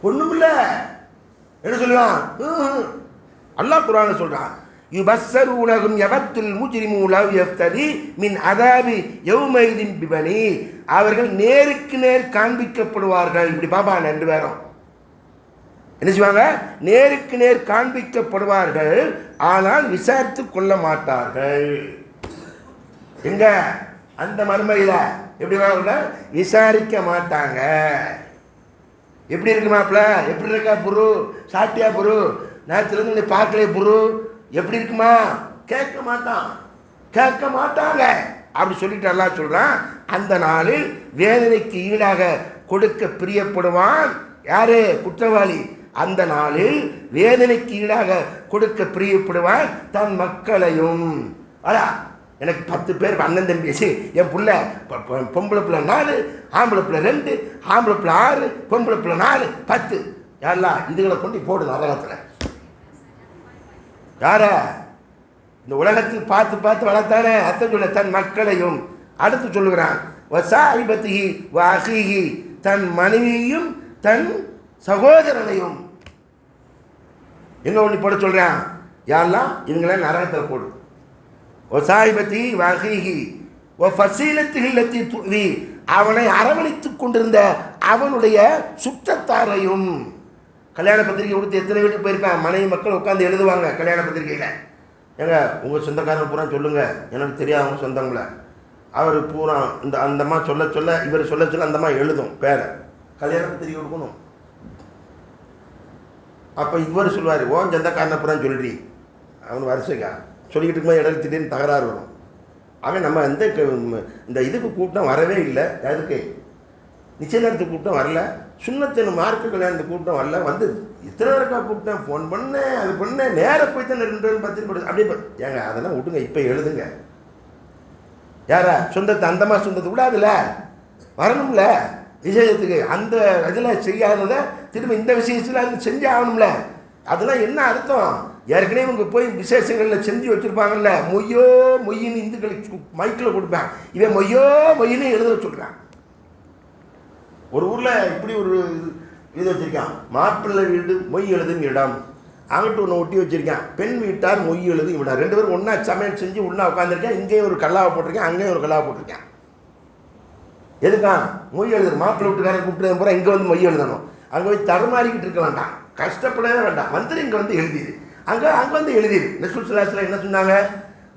ஒண்ணும் இல்லை. என்ன சொல்லுவான்? அல்லாஹ் குர்ஆன்ல சொல்றான், யுபஸ்ஸரூனஹும் யவத்துல் முஜ்ரிமூ லவ் யஃப்தரி மின் அதாபி யௌமைதின் பிபனி, அவர்கள் நேருக்கு நேர் காண்பிக்கப்படுவார்கள். இப்படி பாபா 2 பேரும் என்ன செய்வாங்க? நேருக்கு நேர் காண்பிக்கப்படுவார்கள், ஆனால் விசாரித்து கொள்ள மாட்டார்கள். எங்க? அந்த மறுமையில எப்படி விசாரிக்க மாட்டாங்க. எப்படி இருக்கு மாப்பிள்ள? எப்படி இருக்கா புரு? சாட்டியா புரு? நேரத்துலேருந்து நீ பார்க்கலையே புரு, எப்படி இருக்குமா? கேட்க மாட்டாங்க. அப்படி சொல்லிட்டு அல்லாஹ் சொல்றான், அந்த நாளில் வேதனைக்கு ஈடாக கொடுக்க பிரியப்படுவான். யாரு? குற்றவாளி. அந்த நாளில் வேதனைக்கு ஈடாக கொடுக்க பிரியப்படுவான் தன் மக்களையும். அடா, எனக்கு 10 பேர் அண்ணன் தம்பி, என் புள்ள பொம்பளை பிள்ளை 4, ஆம்பளை பிள்ளை 2, ஆம்பளை பிள்ளை 6, பொம்பளை பிள்ளை 4, 10. யாரெல்லாம் இதுகளை கொண்டு போடு நரகத்தில். யார? இந்த உலகத்தில் பார்த்து பார்த்து வளர்த்தானே, அர்த்தம் சொல்ல தன் மக்களையும். அடுத்து சொல்லுகிறான், வசாஹிபத்திஹி வஅஹீஹி, தன் மனைவியையும் தன் சகோதரனையும். எங்க ஒண்ணு போட சொல்றான்? யாரெல்லாம் இவங்கள நரகத்தில் போடு. வசாஹிபத்தி வஅஹீஹி வஃபஸீலத்திஹி அல்லதி துவி, அவனை அரவணைத்துக் கொண்டிருந்த அவனுடைய சுற்றத்தாரையும். கல்யாண பத்திரிகை கொடுத்து எத்தனை வீட்டுக்கு போயிருப்பேன், மனைவி மக்கள் உட்காந்து எழுதுவாங்க கல்யாண பத்திரிகையில். ஏங்க உங்கள் சொந்தக்காரன் பூரா சொல்லுங்கள், எனக்கு தெரியாதவங்க சொந்தங்களை. அவர் பூரா அந்த அம்மா சொல்ல சொல்ல இவர் சொல்ல சொல்ல அந்த அம்மா எழுதும் பேரை, கல்யாண பத்திரிகை கொடுக்கணும். அப்போ இவர் சொல்லுவார், ஓன் சொந்தக்காரனை பூரா சொல்றி, அவன் வரிசைக்கா சொல்லிக்கிட்டு இருக்கும்போது இடையில திடீர்னு தகராறு வரும். அவன் நம்ம இந்த இதுக்கு கூட்டம் வரவே இல்லை, அதுக்கு நிச்சயதார்த்தத்துக்கு கூட்டம் வரல, சுண்ணத்தின் மார்க்க கல்யாணத்துக்கு கூட்டம் வரல, வந்து இத்தனை இருக்கா கூட்டம், ஃபோன் பண்ணேன், அது பண்ணேன், நேராக போய் தான் 2 பத்திரிக்கை அப்படியே. ஏங்க அதெல்லாம் விட்டுங்க, இப்போ எழுதுங்க. யாரா சொந்தத்தை அந்தமா சொந்தத்தை விடாதுல்ல, வரணும்ல விசேஷத்துக்கு. அந்த இதில் செய்யாததை திரும்ப இந்த விஷயத்தில் அது செஞ்சு ஆகணும்ல. அதெல்லாம் என்ன அர்த்தம்? ஏற்கனவே இவங்க போய் விசேஷங்களில் செஞ்சு வச்சுருப்பாங்கல்ல, மொய்யோ மொய்யின்னு இந்துக்களுக்கு மைக்கில் கொடுப்பேன், இவன் மொய்யோ மொய்யின்னு எழுத சொல்கிறான். ஒரு ஊரில் இப்படி ஒரு இது வச்சுருக்கான், மாப்பிள்ளை வீடு மொய் எழுதும் இடம், அங்கிட்டு ஒன்று ஒட்டி வச்சுருக்கேன், பெண் வீட்டார் மொய் எழுதும் இடம். 2 பேரும் ஒன்றா சமையல் செஞ்சு ஒன்றா உட்காந்துருக்கேன். இங்கேயும் ஒரு கல்லாவை போட்டிருக்கேன், அங்கேயும் ஒரு கல்லாவை போட்டிருக்கேன். எதுக்கா? மொய் எழுதுற மாப்பிள்ளை வீட்டுக்காரன் கூப்பிட்டு பூரா இங்கே வந்து மொய் எழுதணும். அங்கே போய் தடுமாறிக்கிட்டு இருக்க வேண்டாம், கஷ்டப்படவே வேண்டாம், வந்துடு இங்கே வந்து எழுதிடு, அங்கே வந்து எழுதிடு. ரசூல் ஸல்லல்லாஹு அலைஹி வஸல்லம் என்ன சொன்னாங்க?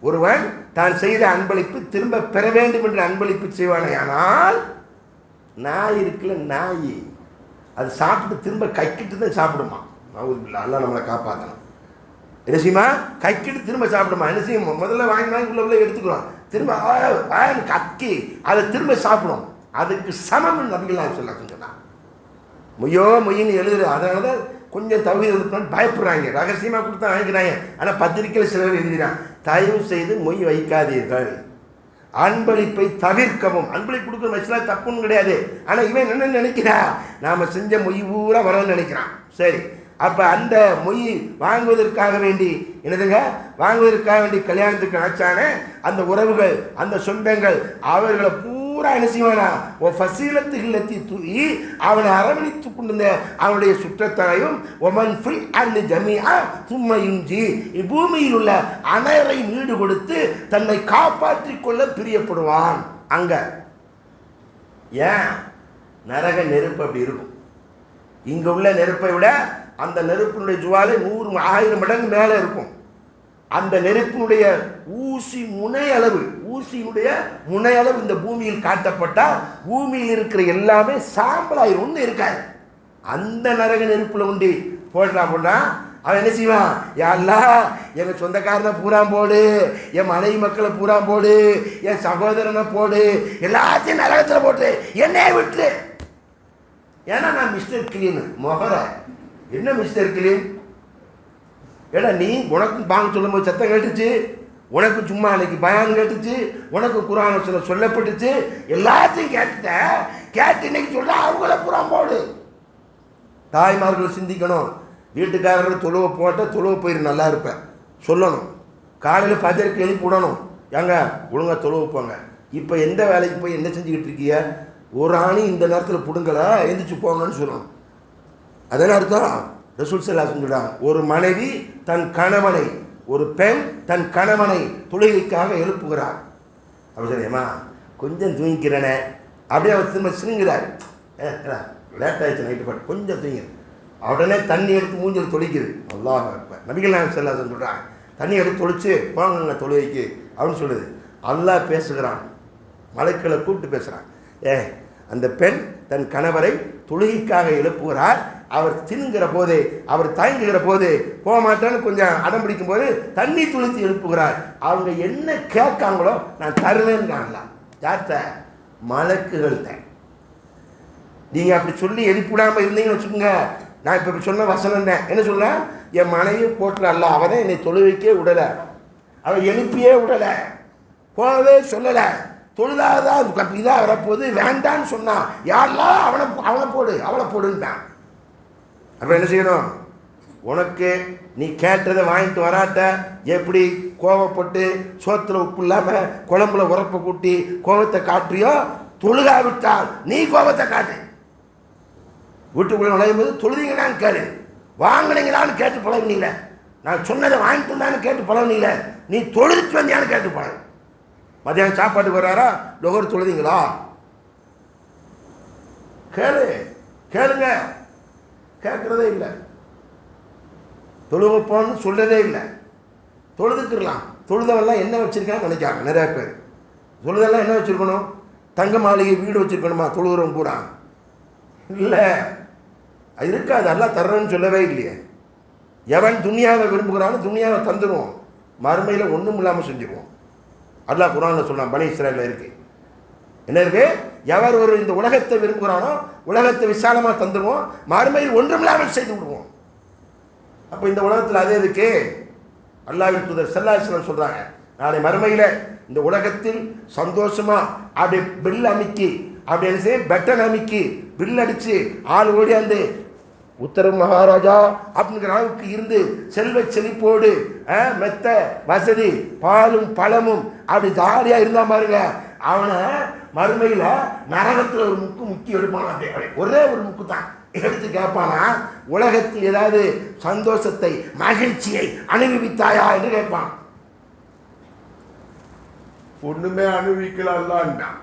ஒருவன் தான் செய்த அன்பளிப்பு திரும்ப பெற வேண்டும் என்று அன்பளிப்பு செய்வானே. ஆனால் நாய் இருக்குல்ல, நாய் அது சாப்பிட்டு திரும்ப கைக்கிட்டு தான் சாப்பிடுமா. எல்லாம் நம்மளை காப்பாற்றணும். என்ன செய்யுமா? கைக்கிட்டு திரும்ப சாப்பிடுமா. என்ன செய்யும்? முதல்ல வாங்கி உள்ள எடுத்துக்கிறோம், திரும்ப கக்கி அதை திரும்ப சாப்பிடும். அதுக்கு சமம் நபிகள் சொல்ல சொன்னான். மொய்யின்னு எழுதுற. அதனால தான் கொஞ்சம் தவிர பயப்படுறாங்க. ரகசியமாக கொடுத்தா வாங்கிக்கிறாங்க. ஆனால் பத்திரிக்கையில் சிலர் எழுதுகிறான், தயவு செய்து மொய் வைக்காதீர்கள், அன்பளிப்பை தவிர்க்கவும். அன்பளிப்பு கொடுக்குற மனுஷன் தப்புன்னு கிடையாது. ஆனால் இவன் என்ன நினைக்கிறா, நாம் செஞ்ச மொய் பூரா வரன்னு நினைக்கிறான். சரி, அப்போ அந்த மொய் வாங்குவதற்காக வேண்டி என்னதுங்க, வாங்குவதற்காக வேண்டி கல்யாணத்துக்கு அழைச்சானே அந்த உறவுகள், அந்த சொந்தங்கள், அவர்களை பூரா என்ன செய்வானா, ஃபசீலத்து இல்லத்தி தூயி அவனை அரவணைத்து கொண்டிருந்த அவனுடைய சுற்றத்தாரையும் ஒமன் ஃபில் அண்ட் ஜமியா சும்மையுஞ்சி பூமியில் உள்ள அனைவரையும் ஈடு கொடுத்து தன்னை காப்பாற்றிக் கொள்ள பிரியப்படுவான். அங்க ஏன் நரக நெருப்பு அப்படி இருக்கும். இங்க உள்ள நெருப்பை விட அந்த நெருப்பினுடைய ஜுவாலை 100,000 மடங்கு மேலே இருக்கும். அந்த நெருப்பினுடைய ஊசியினுடைய முனையளவு இந்த பூமியில் காட்டப்பட்டால் பூமியில் இருக்கிற எல்லாமே சாம்பலாயிரும், ஒன்றும் இருக்காது. அந்த நரக நெருப்புல உண்டி போடுறான். அவன் என்ன செய்வான், யாரெல்லாம் எங்கள் சொந்தக்காரனை பூரா போடு, என் மனைவி மக்களை பூரா போடு, என் சகோதரனை போடு, எல்லாத்தையும் நரகத்தில் போட்டு என்னைய விட்டு. ஏன்னா நான் மிஸ்டர் கிளீன் மொகர. என்ன மிஸ்டர் கிளீன்? ஏன்னா நீ உனக்கு பாங்க சொல்லும் போது சத்தம் கேட்டுச்சு, உனக்கு சும்மா அன்னைக்கு பயான் கேட்டுச்சு, உனக்கு குர்ஆன் வசனம் சொல்லப்பட்டுச்சு, எல்லாத்தையும் கேட்டு இன்னைக்கு சொல்ற அவங்கள பூரா போடு. தாய்மார்கள் சிந்திக்கணும். வீட்டுக்காரர்கள் தொழுவை போட்டால் தொழுவை போயிரு, நல்லா இருப்பேன் சொல்லணும். காலையில் ஃபஜருக்கு எழுப்பி விடணும், ஏங்க ஒழுங்காக தொழுவை போங்க. இப்போ எந்த வேலைக்கு போய் என்ன செஞ்சுக்கிட்டு இருக்கீங்க, ஒரு ஆணி இந்த நேரத்தில் பிடுங்கலை, எந்திரிச்சு போங்கன்னு சொல்லணும். அதெல்லாம் அர்த்தம். ரசூல் ஸல்லல்லாஹு அலைஹி வஸல்லம் சொல்றாங்க, ஒரு மனைவி தன் கணவனை, ஒரு பெண் தன் கணவனை தொழுகைக்காக எழுப்புகிறார். அப்படி சொல்லியம்மா கொஞ்சம் தூங்கிக்கிறேனே, அப்படியே அவர் திரும்ப சிரிங்கிறார். லேட் ஆயிடுச்சு நைட்டு பாட்டு, கொஞ்சம் தூங்கிடு. உடனே தண்ணி எடுத்து மூஞ்சில் தொளிக்குது. அல்லாஹ் அக்பர். நபிகள் நாயகம் ஸல்லல்லாஹு அலைஹி வஸல்லம் சொல்கிறாங்க, தண்ணி எடுத்து தொளிச்சு போங்க தொழுகைக்கு அப்படின்னு சொல்லுது. அல்லாஹ் பேசுகிறான், மலக்குகளை கூப்பிட்டு பேசுகிறான். அந்த பெண் தன் கணவரை தொழுகைக்காக எழுப்புகிறார். அவர் தின்கிற போது, அவர் தயங்குகிற போது, போக மாட்டேன்னு கொஞ்சம் அடம் பிடிக்கும் போது தண்ணி துளித்து எழுப்புகிறார். அவங்க என்ன கேட்காங்களோ நான் தருவேன்னு காணலாம். யார்கிட்ட? மலக்குகள்கிட்ட. நீங்கள் அப்படி சொல்லி எழுப்பிவிடாமல் இருந்தீங்கன்னு வச்சுக்கோங்க. நான் இப்போ இப்படி சொன்ன வசனம் தான் என்ன சொல்ல, என் மனைவி போட்டு அல்ல, அவனை என்னை தொழுவைக்கே விடலை, அவன் எழுப்பியே விடலை, போகவே சொல்லலை, தொழுதாதான் இதாக வரப்போது வேண்டான்னு சொன்னான். யாரெல்லாம் அவனை போடு அவளை போடுன்ட்டான். அப்போ என்ன செய்யணும், உனக்கு நீ கேட்டதை வாங்கிட்டு வராட்ட எப்படி கோவப்பட்டு சோத்தில் உப்பு இல்லாமல் குழம்புல உரப்பை கூட்டி கோபத்தை காட்டுறியோ, தொழுகா விட்டால் நீ கோபத்தை காட்டு. வீட்டுக்குள்ளே நுழையும் போது தொழுதீங்களான்னு கேளு, வாங்கினீங்களான்னு கேட்டு பழகுனீங்கள, நான் சொன்னதை வாங்கிட்டு வந்தான்னு கேட்டு பழகுனீங்கள, நீ தொழுதுட்டு வந்தியான்னு கேட்டு பழகு. மதியானம் சாப்பாட்டுக்கு வர்றாரா, லொகர் தொழுதீங்களா கேளுங்க. கேட்குறதே இல்லை, தொழுவப்போன்னு சொல்கிறதே இல்லை. தொழுதுக்குறலாம். தொழுதவெல்லாம் என்ன வச்சுருக்கான்னு நினைக்காங்க நிறைய பேர். தொழுதெல்லாம் என்ன வச்சுருக்கணும், தங்க மாளிகை வீடு வச்சுருக்கணுமா தொழுகிறவங்க பூரா? இல்லை, அது இருக்காது. எல்லாம் தர்றேன்னு சொல்லவே இல்லையே. எவன் துனியாவை விரும்புகிறானோ துனியாவை தந்துடுவோம், மறுமையில் ஒன்றும் இல்லாமல் செஞ்சுருவோம். அல்லாஹ் குர்ஆன்ல சொன்னான், பனி இஸ்ராயேல்ல இருக்கு. என்ன இருக்கு, எவர் ஒரு இந்த உலகத்தை விரும்புகிறானோ உலகத்தை விசாலமாக தந்துடுவோம், மறுமையில் ஒன்றும் இல்லாமல் செய்து விடுவோம். அப்போ இந்த உலகத்தில் அதே இருக்கு. அல்லாஹ்வின் தூதர் ஸல்லல்லாஹு அலைஹி வஸல்லம் சொல்றாங்க, நாளை மறுமையில் இந்த உலகத்தில் சந்தோஷமா அப்படி பில் அமைக்கி, அப்படி என்ன செய்ய பெட்டன் அமைக்கி பில் அடிச்சு ஆள் ஓடியாந்து உத்தரவு மகாராஜா அப்படிங்கிற அளவுக்கு இருந்து செல்வ செழிப்போடு மெத்த வசதி பாலும் பழமும் அப்படி ஜாலியாக இருந்தா பாருங்க, அவனை மறுமையில் நரகத்தில் ஒரு முக்கி எடுப்பானா, ஒரே ஒரு முக்கு தான் எடுத்து கேட்பானா, உலகத்தில் ஏதாவது சந்தோஷத்தை மகிழ்ச்சியை அனுபவித்தாயா என்று கேட்பான். ஒண்ணுமே அனுபவிக்கலாம்தான்.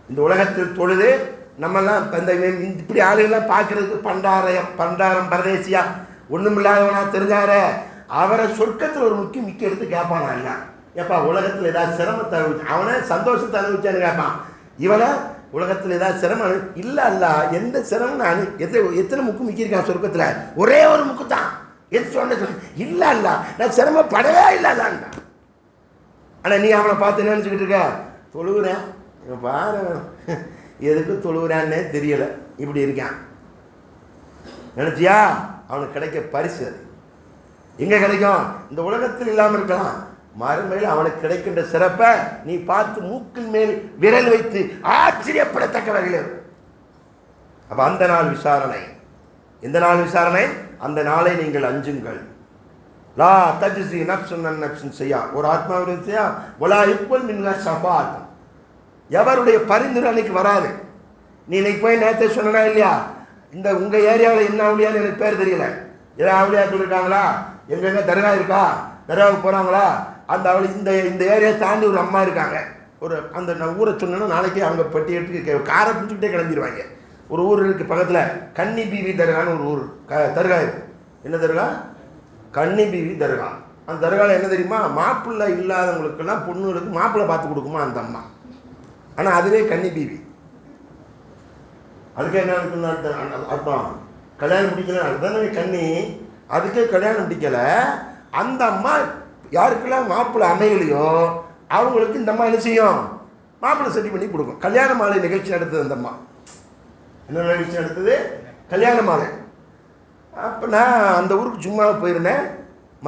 இந்த உலகத்தில் தொழுது நம்மெல்லாம் இப்படி ஆளுகள்லாம் பார்க்கறதுக்கு பண்டாரம் பரதேசியா ஒன்றும் இல்லாதவனா தெரிஞ்சார, அவரை சொர்க்கத்தில் ஒரு மிக்க எடுத்து கேட்பானா இல்ல, ஏப்பா உலகத்தில் ஏதாவது சிரமத்தை அனுபவிச்சு, அவனை சந்தோஷத்தை அனுபவிச்சான்னு கேட்பான். இவனை உலகத்தில் ஏதாவது சிரமம் இல்லை அல்ல, எந்த சிரமம் நான் எத்தனை முக்கு மிக்கியிருக்கான் சொர்க்கத்தில்? ஒரே ஒரு முக்கு தான். எது சொன்ன இல்லை அல்ல, நான் சிரமப்படவே இல்லை அல்லான்டா. ஆனால் நீ அவனை பார்த்து நினச்சிக்கிட்டு இருக்க, தொழுகிறேன் பாரு, எதுக்கு தொழுகிறான்னே தெரியலை, இப்படி இருக்கான் நினச்சியா? அவனுக்கு கிடைக்க பரிசு அது எங்கே கிடைக்கும்? இந்த உலகத்தில் இல்லாமல் இருக்கலாம், மறுமையில் அவனுக்கு கிடைக்கின்ற சிறப்பை நீ பார்த்து மூக்கின் மேல் விரல் வைத்து ஆச்சரியப்படத்தக்க வகையில். அப்போ அந்த நாள் விசாரணை. எந்த நாள் விசாரணை? அந்த நாளை நீங்கள் அஞ்சுங்கள். லா தஜ்ஸி நஃப்ஸுன் அன் நஃப்ஸின் ஷைஆ, ஒரு ஆத்மாவுடைய செய்யா வலா யுக்பல் மின்ஹா ஷஃபாஅத், எவருடைய பரிந்துரை அன்னைக்கு வராது. நீ இன்னைக்கு போய் நேரத்தை சொன்னா இல்லையா, இந்த உங்கள் ஏரியாவில் என்ன அவளியான்னு எனக்கு பேர் தெரியல, ஏதாவது அவளியாக்கள் இருக்காங்களா, எங்கெங்க தர்கா இருக்கா, தர்காவுக்கு போகிறாங்களா, அந்த அவளை இந்த ஏரியா தாண்டி ஒரு அம்மா இருக்காங்க, ஒரு அந்த நான் ஊரை சொன்னேன்னா நாளைக்கே அவங்க பட்டி எடுத்து காரை பிடிச்சிக்கிட்டே கிளம்பிடுவாங்க. ஒரு ஊர் இருக்குது பக்கத்தில், கன்னி பீவி தர்கான்னு ஒரு ஊர் தர்கா இருக்குது. என்ன தர்கா? கன்னி பீவி தர்கா. அந்த தர்காவில் என்ன தெரியுமா, மாப்பிள்ளை இல்லாதவங்களுக்கெல்லாம் பொண்ணுகளுக்கு மாப்பிள்ளை பார்த்து கொடுக்குமா அந்த அம்மா. ஆனால் அதுவே கன்னி பீவி. அதுக்கே என்ன இருக்குன்னு அர்த்தம், கல்யாணம் முடிக்கல, அதுதானே கன்னி, அதுக்கே கல்யாணம் முடிக்கலை. அந்த அம்மா யாருக்கெல்லாம் மாப்பிள்ளை அமையலையோ அவங்களுக்கு இந்த அம்மா என்ன செய்யும், மாப்பிள்ளை செட்டி பண்ணி கொடுக்கும். கல்யாண மாலை நிகழ்ச்சி நடத்துது அந்த அம்மா. என்ன நிகழ்ச்சி நடத்துது? கல்யாண மாலை. அப்போ நான் அந்த ஊருக்கு சும்மா போயிருந்தேன்,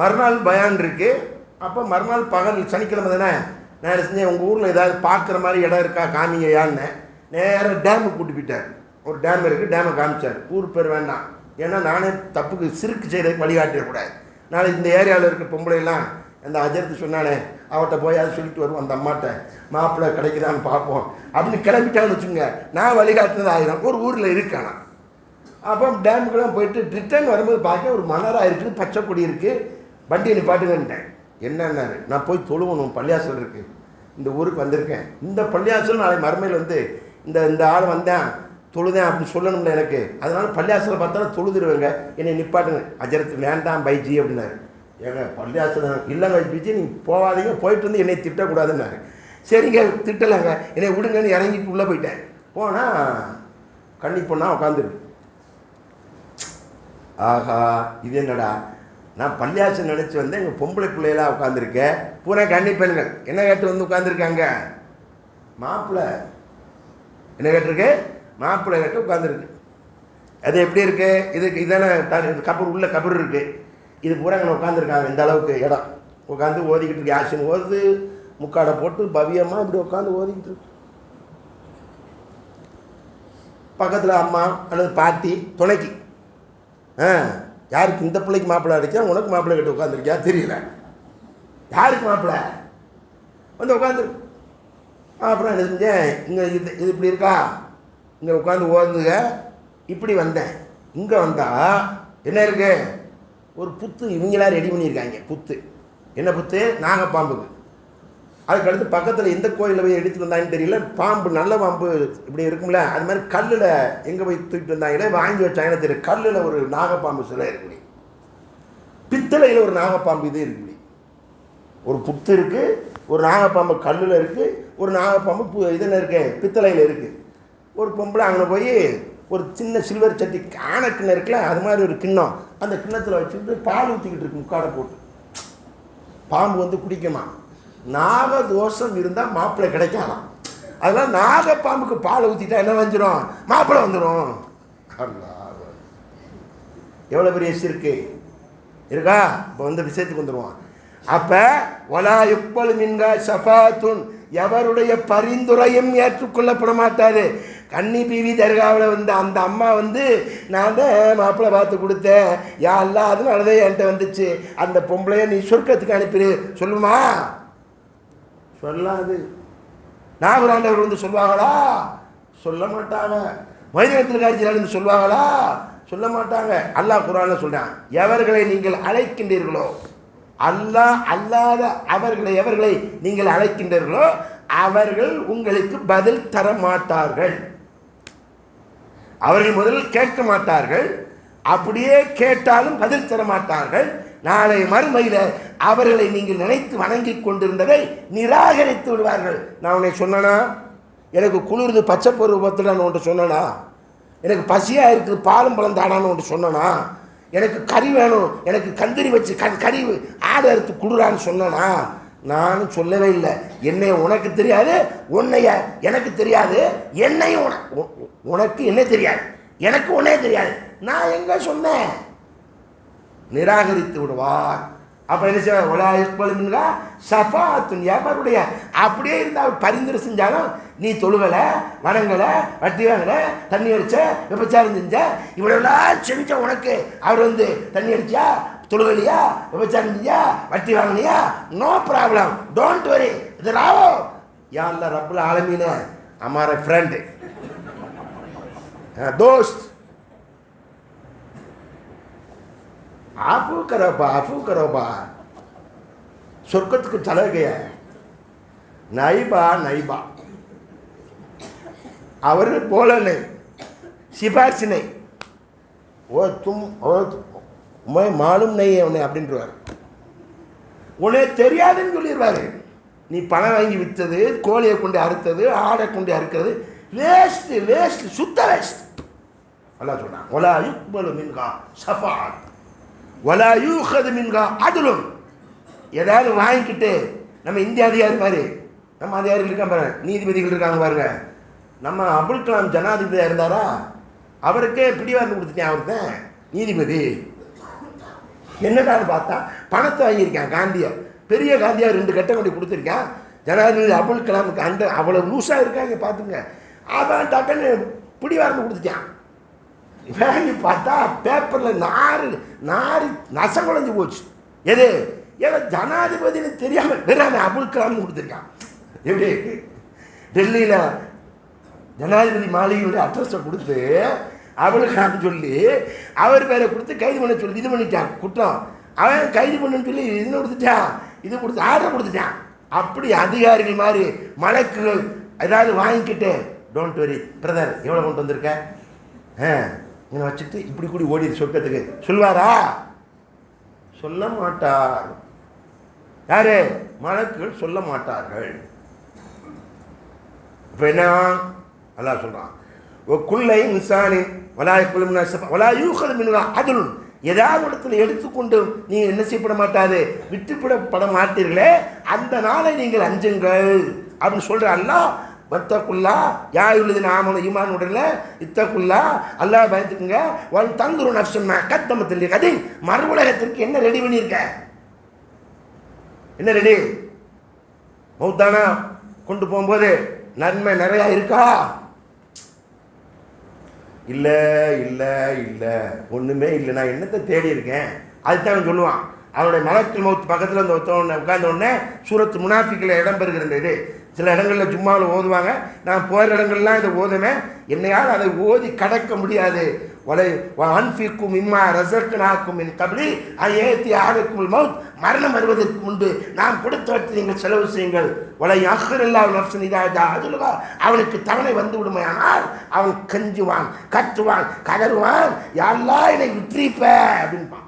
மறுநாள் பயான் இருக்குது. அப்போ மறுநாள் பகல் சனிக்கிழமை தானே, நான் என்ன செஞ்சேன், உங்கள் ஊரில் ஏதாவது பார்க்குற மாதிரி இடம் இருக்கா காமிங்கயான்னு நேராக டேமுக்கு கூட்டி போயிட்டார். ஒரு டேம் இருக்குது, டேமை காமிச்சார். ஊர் பேர் வேண்டாம், ஏன்னா நானே தப்புக்கு சிறுக்கு செய்கிறதுக்கு வழிகாட்டிடக்கூடாது. நாளை இந்த ஏரியாவில் இருக்க பொம்பளைலாம் அந்த அஜர்த்து சொன்னானே அவட்ட போய் அதை சொல்லிட்டு வருவோம், அந்த அம்மாட்ட மாப்பிள்ளை கிடைக்குதான்னு பார்ப்போம் அப்படின்னு கிளம்பிட்டான்னு வச்சுங்க, நான் வழிகாட்டினது ஆயிரம். ஒரு ஊரில் இருக்கானா. அப்போ டேமுக்கெல்லாம் போயிட்டு ரிட்டர்ன் வரும்போது பார்க்க ஒரு மணராக இருக்குது, பச்சை கொடி இருக்குது, வண்டியை நிப்பாட்டுங்கன்ட்டேன். என்னன்னாரு, நான் போய் தொழுவணும், பள்ளியாசல் இருக்குது, இந்த ஊருக்கு வந்திருக்கேன், இந்த பள்ளியாசல் நாளை மறுமையில் வந்து இந்த ஆள் வந்தேன் தொழுதேன் அப்படின்னு சொல்லணும்ல எனக்கு, அதனால் பள்ளியாசலை பார்த்தாலும் தொழுதுருவேங்க, என்னை நிப்பாட்டுங்க. அஜரத்து வேண்டாம் பைஜி அப்படின்னாரு. ஏங்க பள்ளியாசல் இல்லைங்க பைஜி, நீங்கள் போகாதீங்க, போயிட்டு வந்து என்னை திட்டக்கூடாதுன்னாரு. சரிங்க திட்டலைங்க, என்னை விடுங்கன்னு இறங்கிட்டு உள்ளே போயிட்டேன். போனால் கண்ணி பொண்ணா உட்காந்துருக்கு. ஆஹா இது என்னடா, நான் பள்ளியாசல் நினச்சி வந்தேன், எங்கள் பொம்பளை பிள்ளையெல்லாம் உட்காந்துருக்கேன், பூரா கன்னி பெண்கள். என்ன கேட்டு வந்து உட்காந்துருக்காங்க? மாப்பிள்ளை என்ன கேட்டிருக்கு? மாப்பிள்ளை கேட்டு உட்காந்துருக்கு. அது எப்படி இருக்குது? இதுக்கு இதானே கபர் உள்ள கபர் இருக்குது, இது பூரா அங்கே உட்காந்துருக்காங்க. இந்த அளவுக்கு இடம் உட்காந்து ஓதிக்கிட்டு இருக்கு. யாசின் ஓது, முக்காடை போட்டு பவியமாக இப்படி உட்காந்து ஓதிக்கிட்டு இருக்கு. பக்கத்தில் அம்மா அல்லது பாட்டி துணைக்கு. யாருக்கு இந்த பிள்ளைக்கு மாப்பிள்ளை அடிச்சா, உனக்கு மாப்பிள்ளை கட்டு உட்காந்துருக்கியா தெரியல, யாருக்கு மாப்பிள்ளை வந்து உட்காந்துருக்கு. அப்புறம் என்ன செஞ்சேன், இங்கே இது இப்படி இருக்கா, இங்கே உட்காந்து ஓதுங்க. இப்படி வந்தேன், இங்கே வந்தால் என்ன இருக்கு, ஒரு புத்து இவங்களாம் ரெடி பண்ணியிருக்காங்க. புத்து என்ன புத்து? நாகப்பாம்புக்கு. அதுக்கடுத்து பக்கத்தில் எந்த கோயிலில் போய் எடுத்துகிட்டு வந்தாங்கன்னு தெரியல, பாம்பு நல்ல பாம்பு இப்படி இருக்கும்ல, அது மாதிரி கல்லில் எங்கே போய் தூக்கிட்டு வந்தாங்களே வாங்கி வச்சாங்கன்னு தெரியும். கல்லில் ஒரு நாகப்பாம்பு சிலை இருக்குடி, பித்தளையில் ஒரு நாகப்பாம்பு இது இருக்குடி. ஒரு புத்து இருக்குது, ஒரு நாகப்பாம்பு கல்லில் இருக்குது, ஒரு நாகப்பாம்பு இதில் இருக்கு பித்தளையில் இருக்குது. ஒரு பொம்பளை அங்கே போய் ஒரு சின்ன சில்வர் சட்டி ஆனை கிண்ணம் இருக்குல்ல, அது மாதிரி ஒரு கிண்ணம், அந்த கிண்ணத்தில் வச்சுட்டு பால் ஊற்றிக்கிட்டு இருக்கு முக்காடை போட்டு. பாம்பு வந்து குடிக்குமா, நாகதோஷம் இருந்தால் மாப்பிள்ளை கிடைக்கலாம். அதெல்லாம் நாகப்பாம்புக்கு பால் ஊற்றிட்டா என்ன வந்துடும், மாப்பிள்ளை வந்துடும். எவ்வளோ பெரிய சிறுக்கு இருக்கா. இப்போ வந்து விஷயத்துக்கு வந்துடுவான். அப்போ வலா யுக்பல் மின்ஹா ஷஃபாஅத்துன், எவருடைய பரிந்துரையும் ஏற்றுக்கொள்ளப்பட மாட்டார். கன்னி பீவி தர்காவில் வந்து அந்த அம்மா வந்து நான் தான் மாப்பிள்ளை பார்த்து கொடுத்தேன், யா அல்லா அதனாலதான் என்கிட்ட வந்துச்சு, அந்த பொம்பளைய நீ சொர்க்கத்துக்கு அனுப்பிடு சொல்லுமா? சொல்லாது. நாகராண்டவர் வந்து சொல்லுவாங்களா? சொல்ல மாட்டாங்க. மைதானத்தில் காட்சியில் சொல்லுவாங்களா? சொல்ல மாட்டாங்க. அல்லாஹ் குர்ஆன்ல சொல்றான், எவர்களை நீங்கள் அழைக்கின்றீர்களோ, அல்லாஹ் அல்லாத எவர்களை நீங்கள் அழைக்கின்றீர்களோ அவர்கள் உங்களுக்கு பதில் தர மாட்டார்கள். அவர்கள் முதலில் கேட்க மாட்டார்கள், அப்படியே கேட்டாலும் பதில் தர மாட்டார்கள். நாளை மறுமையில் அவர்களை நீங்கள் நினைத்து வணங்கி கொண்டிருந்ததை நிராகரித்து விடுவார்கள். நான் உன்னை சொன்னனா, எனக்கு குளிர்ந்து பச்சை பருவ பத்துடான்னு ஒன்று சொன்னனா, எனக்கு பசியாக இருக்குது பாலும் பழம் தாடான்னு ஒன்று சொன்னனா, எனக்கு கறி வேணும் எனக்கு கந்தரி வச்சு கறி ஆடை அறுத்து குளிரான்னு சொன்னனா, நானும் சொல்லவே இல்லை. என்னை உனக்கு தெரியாது, உன்னைய எனக்கு தெரியாது, என்னையும் உனக்கு என்ன தெரியாது, எனக்கு உன்னே தெரியாது. நான் எங்க சொன்னேன்? நிராகரித்து விடுவார். அப்ப என்ன செய்வா? சஃபாத்துன் எவருடைய அப்படியே இருந்தால் அவர் பரிந்துரை செஞ்சாலும் நீ தொழுகலை, வணங்கலை, வட்டி வாங்கல, தண்ணி அடிச்ச, விபச்சாரம் செஞ்ச, இவ்வளவுலாம் செஞ்ச உனக்கு அவர் தண்ணி அடிச்சா, தொழுகலியா, விபச்சாரம் செஞ்சா, வட்டி வாங்கினியா, நோ ப்ராப்ளம், டோன்ட் வரி, இது ராவோ யா அல்லாஹ் ரப்புல் ஆலமீன் हमारे फ्रेंड दोस्त आफू करो बा सुरकत को चला गया है नहीं बा அவர் போல नहीं सिफारिश नहीं वो तुम मैं मालूम नहीं है உன்னை அப்படின்றார். உனே தெரியாதுன்னு சொல்லிடுவாரு. நீ பணம் வாங்கி விற்றது, கோழியை கொண்டு அறுத்தது, ஆடை கொண்டு அறுக்கிறது வேஸ்ட், சுத்த வேஸ்ட். அல்லாஹ் சொல்றான் வலா யுக்பலு மின்ஹா ஷஃபாஅத் வலா யூஹது மின்ஹா அத்லுன். ஏதாவது வாங்கிக்கிட்டு நம்ம இந்திய அதிகாரி மாதிரி நம்ம அதிகாரிகள் இருக்காங்க பாருங்க, நீதிபதிகள் இருக்காங்க பாருங்க. நம்ம அப்துல் கலாம் ஜனாதிபதியாக இருந்தாரா, அவருக்கே பிடிவாதம் கொடுத்துட்டேன். அவர் தான் நீதிபதி. என்னடான்னு பார்த்தா பணத்தை வாங்கியிருக்கான். காந்தியா பெரிய காந்தியா 2 கட்டை கொண்டு கொடுத்துருக்கான். ஜனாதிபதி அப்துல் கலாமுக்கு அந்த அவ்வளோ லூஸாக இருக்காங்க பார்த்துங்க. அவன் டக்குன்னு பிடிவாதம் கொடுத்துட்டான். வாங்கி பார்த்தா பேப்பரில் நாரி நசம் குழஞ்சி போச்சு. எது ஏன்னா ஜனாதிபதினு தெரியாமல் வேற அப்துல் கலாம் கொடுத்துருக்கான். எப்படி டெல்லியில் ஜனாதிபதி மாளிகையுடைய அட்ரஸை கொடுத்து அவளுக்கு சொல்லி அவர் பேரை கொடுத்து கைது பண்ண சொல்லி இது பண்ணிட்டான். குற்றம் அவன் கைது பண்ணுன்னு சொல்லி இது கொடுத்துட்டான், இது கொடுத்து ஆர்டர் கொடுத்துட்டான். அப்படி அதிகாரிகள் மாதிரி மலக்குகள் ஏதாவது வாங்கிக்கிட்டு டோன்ட் வரி பிரதர் எவ்வளோ கொண்டு வந்திருக்க இங்கே வச்சுட்டு இப்படி கூடி ஓடிடு சொர்க்கத்துக்கு சொல்வாரா? சொல்ல மாட்டார். யாரு? மலக்குகள் சொல்ல மாட்டார்கள். இப்போ என்ன அல்லாஹ் சொல்றான் குல்லை இன்சானின் அதுலும் ஏதாவது இடத்துல எடுத்துக்கொண்டு நீங்கள் என்ன செய்யப்பட மாட்டாது, விட்டுப்படப்பட மாட்டீர்களே, அந்த நாளை நீங்கள் அஞ்சுங்கள் அப்படின்னு சொல்ற அல்லாஹ். வத்தக்குல்லா யாயுள்ளது நாம ஈமான் உடனே இத்தக்குல்லா அல்லாஹ் பயந்துக்குங்க. ஒன் தங்குரு நப்சம் கத்தமத்தில் கதை மறு உலகத்திற்கு என்ன ரெடி பண்ணியிருக்க? என்ன ரெடி? மௌத்தானா கொண்டு போகும்போது நன்மை நிறையா இருக்கா? இல்லை இல்லை இல்லை ஒன்றுமே இல்லை, நான் என்னத்தை தேடி இருக்கேன் அதுதான் சொல்லுவான். அவனுடைய மலக்கில் மௌத் பக்கத்தில் அந்த ஒருத்தவனை உட்கார்ந்த உடனே சூரத்து முனாஃபிக்கில் இடம் பெறுகிற இது சில இடங்களில் ஜும்மாவில் ஓதுவாங்க. நான் போகிற இடங்கள்லாம் இதை ஓதுவேன். என்னையால் அதை ஓதி கடக்க முடியாது. அன்பிக்கும் இம்மா ரசக்கனாக்கும் என் கபடி ஏற்றி ஆகக்கும் மவுத் மரணம் வருவதற்கு முன்பு நாம் கொடுத்தவற்றை நீங்கள் செலவு செய்யுங்கள். அதுலவா அவனுக்கு தவணை வந்து விடுமையானால் அவன் கஞ்சுவான், கத்துவான், கதறுவான், யாரெல்லாம் என்னை விட்டுறிப்ப அப்படின்பான்.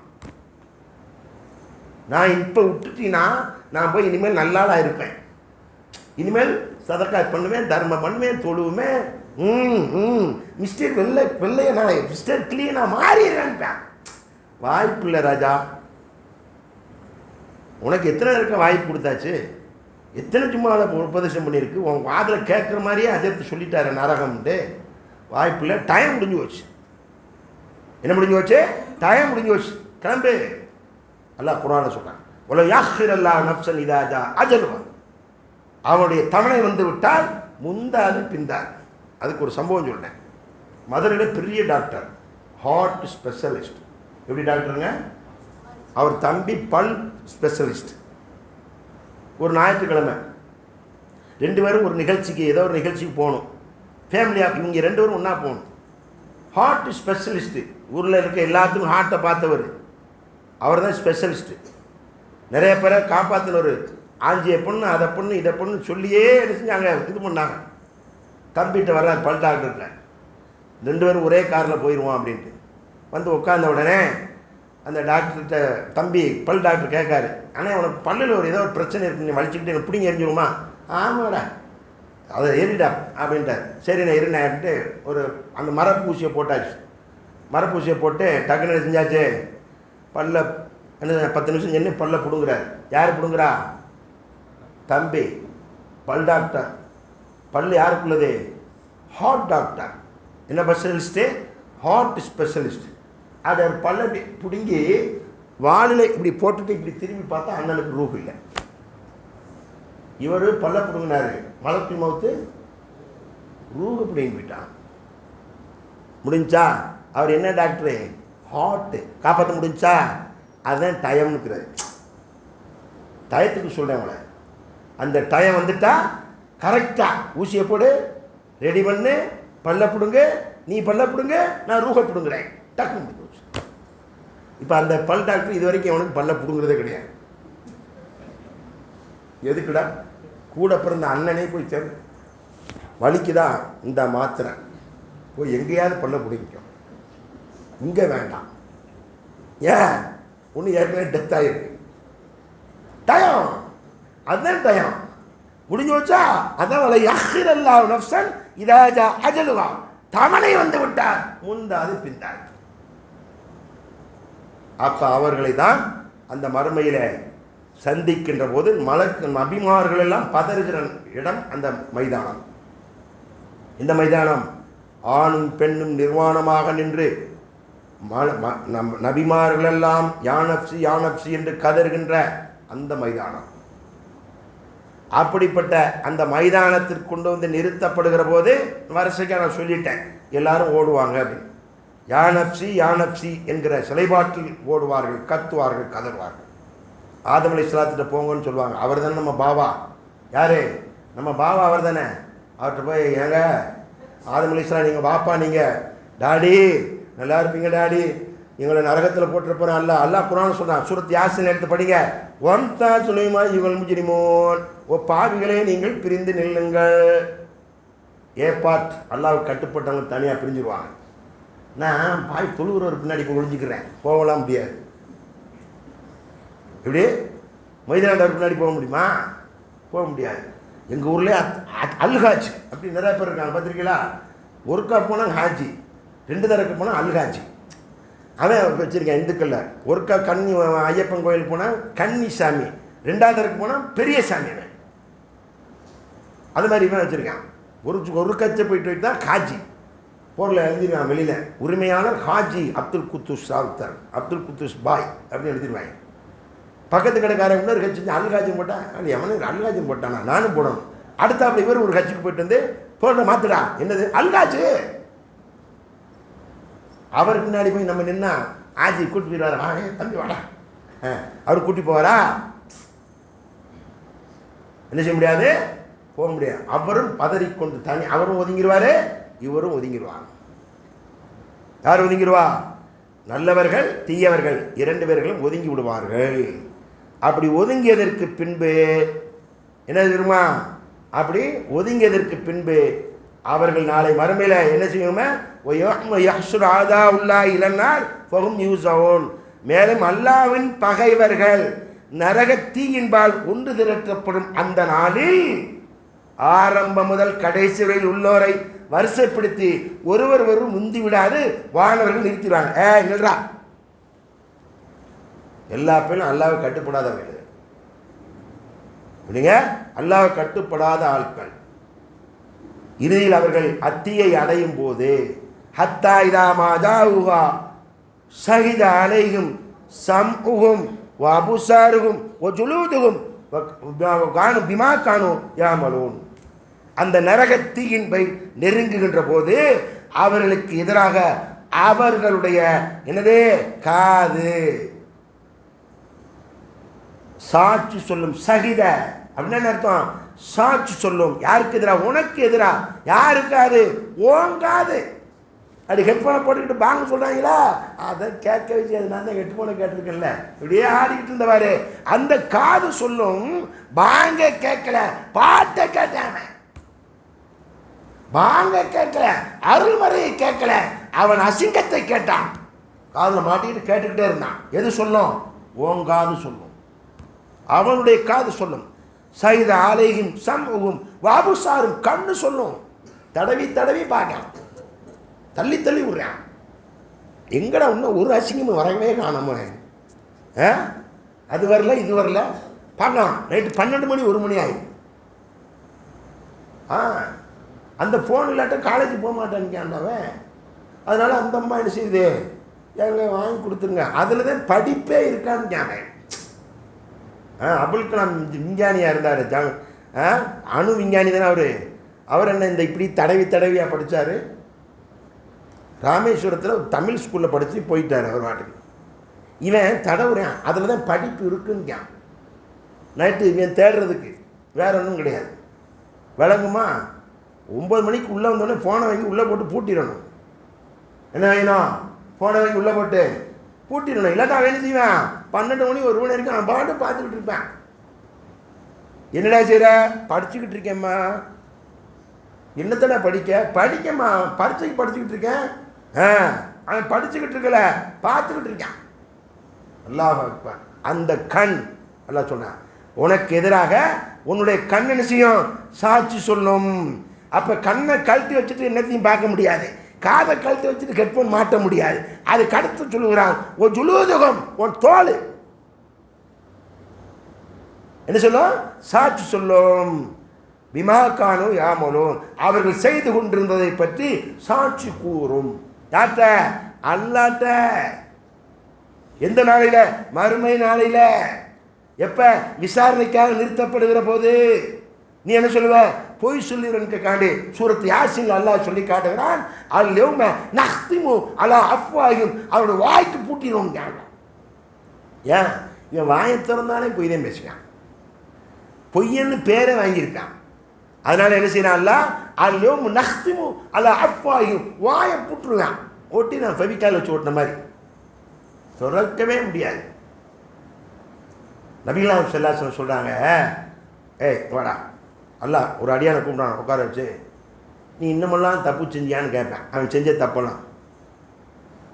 நான் இப்போ விட்டுட்டீங்கன்னா நான் போய் இனிமேல் நல்லாளாக இருப்பேன், இனிமேல் சதக்காய் பண்ணுவேன், தர்மம் பண்ணுவேன், தொழுவேன், மிஸ்டேக் வெள்ளைய நான் மிஸ்டேக் கிளீனா மாறிடுறேன். வாய்ப்பு இல்லை ராஜா. உனக்கு எத்தனை இருக்க வாய்ப்பு கொடுத்தாச்சு, எத்தனை சும்மாவில் உபதேசம் பண்ணியிருக்கு, உன் வாதில் கேட்குற மாதிரியே அதற்கு சொல்லிட்டாரு நரகம்ட்டு. வாய்ப்பு இல்லை, டைம் முடிஞ்சு போச்சு. என்ன முடிஞ்சு போச்சு? டைம் முடிஞ்சு போச்சு, கிளம்பு. அல்லாஹ் குர்ஆன்ல சொல்றான் வல யாஹிர் அல்லாஹ் நஃப்ஸன் இதா ஜா அஜலுஹா. அவனுடைய தவணை வந்து விட்டால் முந்தாது பிந்தாது. அதுக்கு ஒரு சம்பவம் சொன்னேன். மதுரையில் பெரிய டாக்டர், ஹார்ட் ஸ்பெஷலிஸ்ட். எப்படி டாக்டருங்க? அவர் தம்பி பல் ஸ்பெஷலிஸ்ட். ஒரு ஞாயிற்றுக்கிழமை 2 பேரும் ஒரு நிகழ்ச்சிக்கு ஏதோ ஒரு நிகழ்ச்சிக்கு போகணும். ஃபேமிலியாக இவங்க 2 பேரும் ஒன்றா போகணும். ஹார்ட் ஸ்பெஷலிஸ்ட்டு, ஊரில் இருக்க எல்லாத்துக்கும் ஹார்ட்டை பார்த்தவர் அவர் தான் ஸ்பெஷலிஸ்ட்டு. நிறைய பேரை காப்பாற்றினவர். ஆஞ்சியை பொண்ணு, அதை பொண்ணு, இதை பொண்ணு சொல்லியே என்ன செஞ்சாங்க, இது பண்ணாங்க. தம்பிகிட்ட வர்றார் பல் டாக்டர்கிட்ட. 2 பேரும் ஒரே காரில் போயிடுவோம் அப்படின்ட்டு வந்து உட்காந்த உடனே அந்த டாக்டர்கிட்ட தம்பி பல் டாக்டர் கேட்காரு, ஆனால் உனக்கு பல்லில் ஒரு ஏதோ ஒரு பிரச்சனை இருக்கு, நீ வலிச்சுக்கிட்டு எனக்கு பிடிங்க எரிஞ்சிருமா? ஆமாடா அதை எரிடா அப்படின்ட்டார். சரி நான் இருந்தேன் அப்படின்ட்டு ஒரு அந்த மரப்பூசியை போட்டாச்சு. மரப்பூசியை போட்டு டக்குன்னு செஞ்சாச்சு. பல்ல என்ன 10 நிமிஷம் சென்று பல்ல பிடுங்குறாரு. யார் பிடுங்குறா? தம்பி பல் டாக்டர். பல் யாருக்குள்ளது? Heart doctor. என்ன ஸ்பெஷலிஸ்ட்டு? Heart specialist. அதை பல்ல பிடுங்கி வாளில் இப்படி போட்டுட்டு இப்படி திரும்பி பார்த்தா அண்ணனுக்கு ரூஹ் இல்லை. இவர் பல்ல பிடுங்கினாரு, மலப்பி மவுத்து ரூஹ் பிடிங்கி போயிட்டான். முடிஞ்சா? அவர் என்ன டாக்டரு? ஹார்ட்டு. காப்பாற்ற முடிஞ்சா? அதுதான் டயம்னுக்கிறாரு. டயத்துக்கு சொல்கிறேன் அவளை. அந்த டயம் வந்துட்டா கரெக்டாக ஊசியை போடு, ரெடி பண்ணு, பல்ல பிடுங்க, நீ பல்ல பிடுங்க, நான் ரூஹை பிடுங்குறேன், டக்குன்னு முடிஞ்சு. இப்போ அந்த பல் டாக்டர் இது வரைக்கும் அவனுக்கு பல்ல பிடுங்குறதே கிடையாது. எதுக்குடா? கூட பிறந்த அண்ணனே போய் சேர்ந்து வலிக்குதா இந்த மாத்திரை போய் எங்கேயாவது பல்ல பிடிக்கும், இங்கே வேண்டாம். ஏன்? ஒன்று ஏற்கனவே டெத் ஆகிருக்கு. டயம் அதுதான் டயம் முடிஞ்சு வச்சா. அதான் யஹ்ரல்லா நஃப்ஸன் இதா ஜா அஜலுஹா. தமனை வந்து விட்டார், முந்தாது பிந்தார். அப்போ அவர்களை தான் அந்த மறுமையில் சந்திக்கின்ற போது மலக்கு நபிமார்கள் எல்லாம் பதறுகிற இடம் அந்த மைதானம். இந்த மைதானம் ஆணும் பெண்ணும் நிர்வாணமாக நின்று நபிமார்களெல்லாம் யானப்சி யானப்சி என்று கதறுகின்ற அந்த மைதானம். அப்படிப்பட்ட அந்த மைதானத்திற்கு கொண்டு வந்து நிறுத்தப்படுகிற போது வரிசைக்காக நான் சொல்லிட்டேன், எல்லாரும் ஓடுவாங்க அப்படின்னு. யானப்சி யானப்சி என்கிற சிலைபாட்டில் ஓடுவார்கள், கத்துவார்கள், கதறுவார்கள். ஆதம் அலைஹிஸ்ஸலாத்திட்ட போங்கன்னு சொல்லுவாங்க. அவர் தானே நம்ம பாபா. யார்? நம்ம பாபா அவர் தானே. அவர்கிட்ட போய் ஏங்க ஆதம் அலைஹிஸ்ஸலாம் நீங்கள் பாப்பா, நீங்கள் டாடி நல்லா இருப்பீங்க டாடி, எங்களை நரகத்தில் போட்டுற போகிறேன். அல்லாஹ் குர்ஆன் சொல்கிறான், சூரத் யாசின் எடுத்து படிங்க. ஒன்தா சுலைமா இவள் முஜ்ரிமூன், ஓ பாவிகளே நீங்கள் பிரிந்து நில்லுங்கள். ஏப்பாட் அல்லாஹ்வுக்கு கட்டுப்பட்டவங்க தனியாக பிரிஞ்சிருவாங்க. நான் பாய் தொழுகிறவர் பின்னாடி இப்போ ஒழிஞ்சிக்கிறேன், போகலாம் முடியாது. இப்படி மைதானவர் பின்னாடி போக முடியுமா? போக முடியாது. எங்கள் ஊரில் அல்ஹாஜ் அப்படி நிறைய பேர் இருக்காங்க, பார்த்துருக்கீங்களா? ஒருக்கா போனால் ஹாஜி, 2 தடவை போனால் அல்ஹாஜி. அவன் வச்சுருக்கேன் இந்துக்களில். ஒருக்கா கன்னி ஐயப்பன் கோயிலுக்கு போனால் கன்னி சாமி, 2வது தடவை போனால் பெரிய சாமி. அவன் அது மாதிரி இவன் வச்சுருக்கான். ஒரு கச்சை போயிட்டு தான் ஹாஜி போரில் எழுதிருவான் வெளியில். உரிமையாளர் ஹாஜி அப்துல் குத்தூஸ் சாவுத்தர், அப்துல் குத்தூஸ் பாய் அப்படின்னு எழுதிடுவாங்க. பக்கத்து கடைக்காரன் இன்னொரு கட்சி அல்காஜி போட்டான், அது எவனுக்கு அல்காஜி போட்டானா, நானும் போடணும். அடுத்த அப்படி இவர் ஒரு கட்சிக்கு போயிட்டு வந்து போட மாத்துடா, என்னது அல்காஜு. அவர் பின்னாடி போய் நம்ம நின்னா ஆஜி கூட்டி போயிடுவாரா? தம்பி வாடா, அவர் கூட்டி போவாரா? என்ன செய்ய முடியாது, போக முடியாது. அவரும் பதறிக்கொண்டு தனி, அவரும் ஒதுங்கிடுவாரு, இவரும் ஒதுங்கிடுவாங்க. யார் ஒதுங்கிடுவா? நல்லவர்கள் தீயவர்கள் 2 பேர்களும் ஒதுங்கி விடுவார்கள். அப்படி ஒதுங்கியதற்கு பின்பு என்ன தெரியுமா? அப்படி ஒதுங்கியதற்கு பின்பு அவர்கள் நாளை மறுமையில என்ன செய்யுமா? மேலும் அல்லாஹ்வின் பகைவர்கள் நரக தீயின்பால் ஒன்று திரட்டப்படும் அந்த நாளில் ஆரம்பம் முதல் கடைசி வரையில் உள்ளோரை வரிசைப்படுத்தி ஒருவர் முந்தி விடாது வானவர்கள் நிறுத்திடுவாங்க. நில்றா, எல்லா பேரும் அல்லாஹ்வை கட்டுப்படாதவர்கள். இல்லைங்க, அல்லாஹ்வை கட்டுப்படாத ஆட்கள். இறுதியில் அவர்கள் அத்தியை அடையும் போது ஹத்தா இதா மாஜாவுஹா ஷஹித அலைஹிம் சம்உஹும் வ அபுசாருஹும் வ ஜுலூதுஹும் பிமா கானூ யாமலூன். அந்த நரகத்தீயின் பை நெருங்குகின்ற போது அவர்களுக்கு எதிராக அவர்களுடைய என்னது காது சாட்சி சொல்லும். சகித அப்படின்னு அர்த்தம், சாட்சி சொல்லும். யாருக்கு எதிராக? உனக்கு எதிராக. யாருக்கு? அது ஓங்காது. அப்படி ஹெட்ஃபோனை போட்டுக்கிட்டு பாங்க சொல்கிறாங்களா, அதை கேட்க வச்சு அது நான் தான் ஹெட்ஃபோனை கேட்டிருக்கேன்ல, இப்படியே ஆடிக்கிட்டு இருந்தவாரு. அந்த காது சொல்லும், பாங்க கேட்கல, பாட்டை கேட்டான. பாங்க கேட்கல, அருள்மறையை கேட்கல, அவன் அசிங்கத்தை கேட்டான். காதில் மாட்டிக்கிட்டு கேட்டுக்கிட்டே இருந்தான். எது சொல்லும்? ஓன் காது சொல்லும், அவனுடைய காது சொல்லும். சைத ஆலையும் சம்பவும் வாபுசாரும் கண்ணு சொல்லும். தடவி தடவி பார்க்கலாம், தள்ளி தள்ளி விடுறான். எங்கடா இன்னும் ஒரு அசிங்கமும் வரவே காணாம, அது வரல இது வரல. பார்க்கலாம், நைட்டு 12 மணி 1 மணி ஆயிடும். அந்த ஃபோன் இல்லாட்ட காலேஜ் போக மாட்டேன்னுவன். அதனால அந்த அம்மா என்ன செய்யுது, எங்க வாங்கி கொடுத்துருங்க. அதில் தான் படிப்பே இருக்கான்னு கேட்டேன். அபுல் கலாம் விஞ்ஞானியாக இருந்தார், அணு விஞ்ஞானி தானே அவர் என்ன இந்த இப்படி தடவி தடவியாக படித்தார். ராமேஸ்வரத்தில் தமிழ் ஸ்கூலில் படித்து போயிட்டார் அவர் வாட்டுக்கு. இவன் தடவுறான், அதில் தான் படிப்பு இருக்குன்னு நைட்டு இவன் தேடுறதுக்கு வேற ஒன்றும் கிடையாது. விளங்குமா? 9 மணிக்கு உள்ளே வந்தோடனே ஃபோனை வாங்கி உள்ளே போட்டு பூட்டிடணும். என்ன வேணும்? ஃபோனை வாங்கி உள்ளே போட்டு பூட்டிடணும். இல்லாட்டா அவன் என்ன செய்வேன், 12 மணி 1 மணி வரைக்கும் நான் பாட்டு பார்த்துக்கிட்டு இருப்பேன். என்னடா செய்கிற? படிச்சுக்கிட்டு இருக்கேம்மா. என்னத்தடா படிக்கம்மா, பரீட்சைக்கு படிச்சுக்கிட்டு இருக்கேன். அவன் படிச்சுக்கிட்டு இருக்கல, பார்த்துக்கிட்டு இருக்கேன். அல்லாஹ் அக்பர். அந்த கண் அல்லாஹ் சொன்னான், உனக்கு எதிராக உன்னுடைய கண் என்ன செய்யும்? சாட்சி சொல்லும். அப்போ கண்ணை கழட்டி வச்சுட்டு என்னத்தையும் பார்க்க முடியாது, காதை கழட்டி வச்சுட்டு ஹெட்ஃபோன் மாட்ட முடியாது. அது கடத்து சொல்லுகிறான், ஒரு ஜுலூதுகம், ஒரு தோல் என்ன சொல்லும்? சாட்சி சொல்லும். பிமாக்கானு யாமலும், அவர்கள் செய்து கொண்டிருந்ததை பற்றி சாட்சி கூறும். யார்கிட்ட? அல்லாஹ்ட்ட. எந்த நாளையில்? மறுமை நாளையில். எப்போ? விசாரணைக்காக நிறுத்தப்படுகிற போது. நீ என்ன சொல்லுவ? பொய் சொல்லிடுறதுக்காண்டி சூரத்து யாசின் அல்லாஹ் சொல்லி காட்டுகிறான், அல்ல நஹ்திமு அலா அஃப்வாஹிம், அவருடைய வாய்க்கு பூட்டிடுவோம். ஏன்? இவன் வாயை திறந்தானே பொய் தான் பேசுவான், பொய்யன்னு பேரை வாங்கியிருக்கான். அதனால என்ன செய்யறான் அல்லாஹ்? அல்ல நஹ்திமு அலா அஃப்வாஹிம், வாயை பூட்டுருவான். ஒட்டி நான் ஃபெவிகால் வச்சு ஓட்டின மாதிரி திறக்கவே முடியாது. நபிகளாம் ஸல்லல்லாஹு சொல்கிறாங்க, ஏய் வாடா, அல்லாஹ் ஒரு அடியான கூப்பிடான், உட்கார வச்சு, நீ இன்னமெல்லாம் தப்பு செஞ்சியான்னு கேட்பேன். அவன் செஞ்ச தப்பெல்லாம்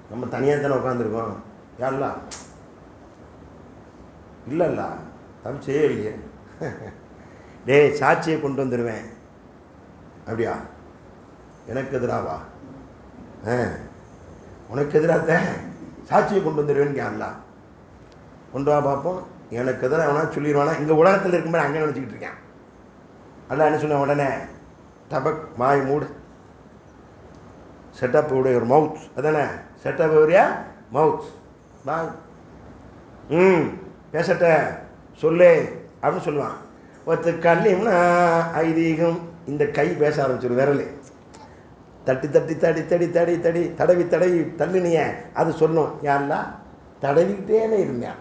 நம்ம தனியாக தானே உட்காந்துருக்கோம். யாரெல்லாம் இல்லைல்ல, தப்பு செய்ய இல்லையே. டேய், சாட்சியை கொண்டு வந்துடுவேன். அப்படியா? எனக்கு எதிராவா? உனக்கு எதிராக சாட்சியை கொண்டு வந்துடுவேன்னு கேட்கலாம். கொண்டு வா பார்ப்போம். எனக்கு எதிராக வேணா சொல்லிடுவானா? இங்கே உலகத்தில் இருக்கும்போது அங்கே நினச்சிக்கிட்டு இருக்கேன். அல்லாஹ் என்ன சொன்ன உடனே, டபக் மாய் மூடு, செட்டப் உடைய ஒரு மவுத், அதானே செட்டப் உடைய மவுத், பாய் பேசட்ட சொல்லு அப்படின்னு சொல்லுவான். ஒருத்தர் கல்லிம்னா ஐதீகம், இந்த கை பேச ஆரம்பிச்சிடும், விரல் தட்டி தட்டி தடி தடி தடி தடி தடவி தடவி தள்ளுனிய அது சொல்லும். யாரெல்லாம் தடவிக்கிட்டே இருந்தேன்.